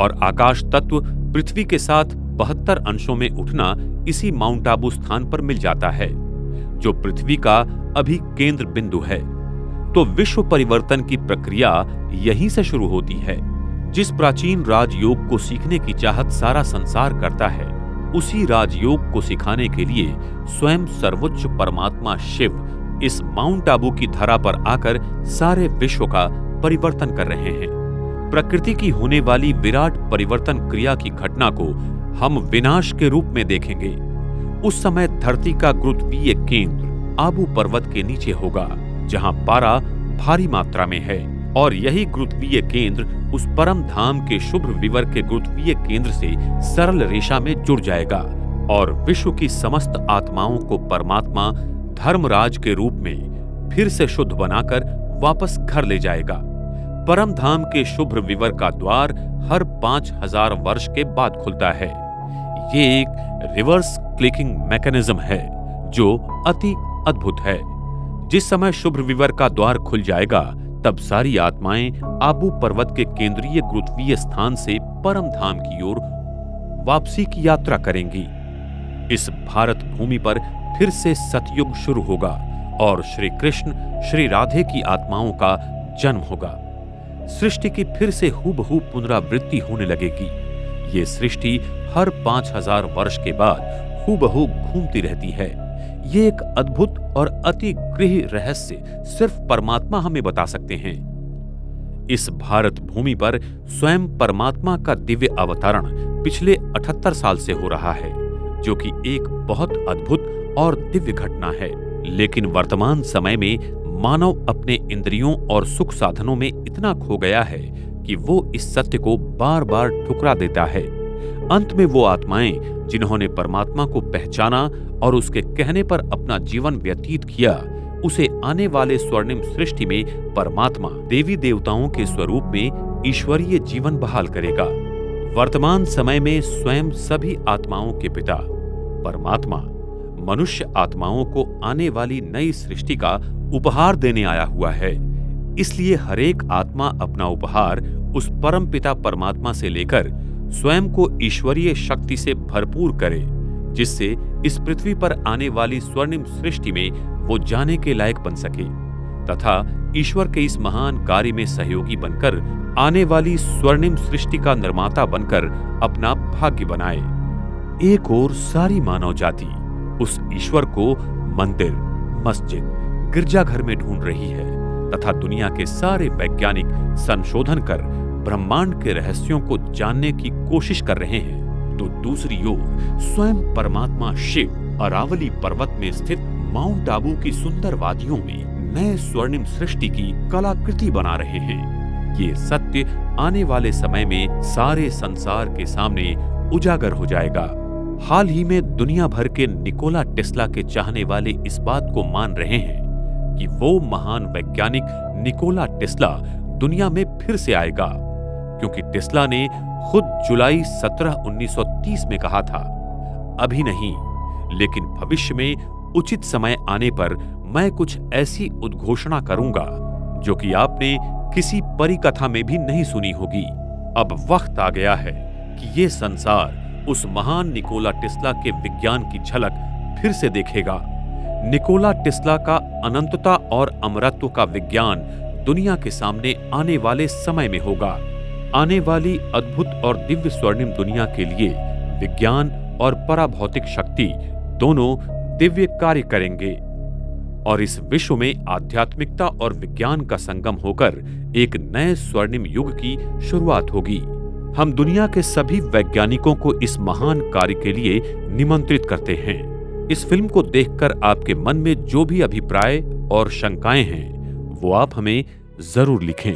Speaker 1: और आकाश तत्व पृथ्वी के साथ 72 अंशों में उठना इसी माउंट आबू स्थान पर मिल जाता है, जो पृथ्वी का अभी केंद्र बिंदु है। तो विश्व परिवर्तन की प्रक्रिया यहीं से शुरू होती है। जिस प्राचीन राजयोग को सीखने की चाहत सारा संसार करता है, उसी राजयोग को सिखाने के लिए स्वयं सर्वोच्च परमात्मा शिव इस माउंट आबू की धरा पर आकर सारे विश्व का परिवर्तन कर रहे हैं। प्रकृति की होने वाली विराट परिवर्तन क्रिया की घटना को हम विनाश के रूप में देखेंगे। उस समय धरती का गुरुत्वीय केंद्र आबू पर्वत के नीचे होगा, जहां पारा भारी मात्रा में है, और यही गुरुत्वीय केंद्र उस परम धाम के शुभ्र विवर के गुरुत्वीय केंद्र से सरल रेखा में जुड़ जाएगा और विश्व की समस्त आत्माओं को परमात्मा धर्मराज के रूप में फिर से शुद्ध बनाकर वापस घर ले जाएगा। परम धाम के शुभ्र विवर का द्वार हर 5000 वर्ष के बाद खुलता है। ये एक रिवर्स क्लिकिंग मैकेनिज्म है जो अति अद्भुत है। जिस समय शुभ विवर का द्वार खुल जाएगा, तब सारी आत्माएं आबू पर्वत के केंद्रीय गुरुत्वीय स्थान से परम धाम की ओर वापसी की यात्रा करेंगी। इस भारत भूमि पर फिर से सतयुग शुरू होगा और श्री कृष्ण श्री राधे की आत्माओं का जन्म होगा। सृष्टि की फिर से हूबहू पुनरावृत्ति होने लगेगी। ये सृष्टि हर 5000 वर्ष के बाद हूबहू घूमती रहती है। ये एक अद्भुत और अति गृह रहस्य सिर्फ परमात्मा हमें बता सकते हैं। इस भारत भूमि पर स्वयं परमात्मा का दिव्य अवतरण पिछले 78 साल से हो रहा है, जो कि एक बहुत अद्भुत और दिव्य घटना है। लेकिन वर्तमान समय में मानव अपने इंद्रियों और सुख साधनों में इतना खो गया है कि वो इस सत्य को बार बार ठुकरा देता है। अंत में वो आत्माएं जिन्होंने परमात्मा को पहचाना और उसके कहने पर अपना जीवन व्यतीत किया, उसे आने वाले स्वर्णिम सृष्टि में परमात्मा देवी देवताओं के स्वरूप में ईश्वरीय जीवन बहाल करेगा। वर्तमान समय में स्वयं सभी आत्माओं के पिता परमात्मा मनुष्य आत्माओं को आने वाली नई सृष्टि का उपहार देने आया हुआ है। इसलिए हरेक आत्मा अपना उपहार उस परम पिता परमात्मा से लेकर स्वयं को ईश्वरीय शक्ति से भरपूर करे, जिससे इस पृथ्वी पर आने वाली स्वर्णिम सृष्टि में वो जाने के लायक बन सके तथा ईश्वर के इस महान कार्य में सहयोगी बनकर आने वाली स्वर्णिम सृष्टि का निर्माता बनकर अपना भाग्य बनाए। एक ओर सारी मानव जाति उस ईश्वर को मंदिर, मस्जिद, गिरजाघर में ढूंढ रही है तथा दुनिया के सारे वैज्ञानिक संशोधन कर ब्रह्मांड के रहस्यों को जानने की कोशिश कर रहे हैं, तो दूसरी ओर स्वयं परमात्मा शिव अरावली पर्वत में स्थित माउंट आबू की सुंदर वादियों में नए स्वर्णिम सृष्टि की कलाकृति बना रहे हैं। ये सत्य आने वाले समय में सारे संसार के सामने उजागर हो जाएगा। हाल ही में दुनिया भर के निकोला टेस्ला के चाहने वाले इस बात को मान रहे हैं कि वो महान वैज्ञानिक निकोला टेस्ला दुनिया में फिर से आएगा, क्योंकि टेस्ला ने खुद जुलाई 17, 1930 में कहा था, अभी नहीं लेकिन भविष्य में उचित समय आने पर मैं कुछ ऐसी उद्घोषणा करूंगा जो कि आपने किसी परिकथा में भी नहीं सुनी होगी। अब वक्त आ गया है कि ये संसार उस महान निकोला टेस्ला के विज्ञान की झलक फिर से देखेगा। निकोला टेस्ला का अनंतता और अमरत्व का विज्ञान दुनिया के सामने आने वाले समय में होगा। आने वाली अद्भुत और दिव्य स्वर्णिम दुनिया के लिए विज्ञान और पराभौतिक शक्ति दोनों दिव्य कार्य करेंगे और इस विश्व में आध्यात्मिकता और विज्ञान का संगम होकर एक नए स्वर्णिम युग की शुरुआत होगी। हम दुनिया के सभी वैज्ञानिकों को इस महान कार्य के लिए निमंत्रित करते हैं। इस फिल्म को देखकर आपके मन में जो भी अभिप्राय और शंकाएं हैं, वो आप हमें जरूर लिखें।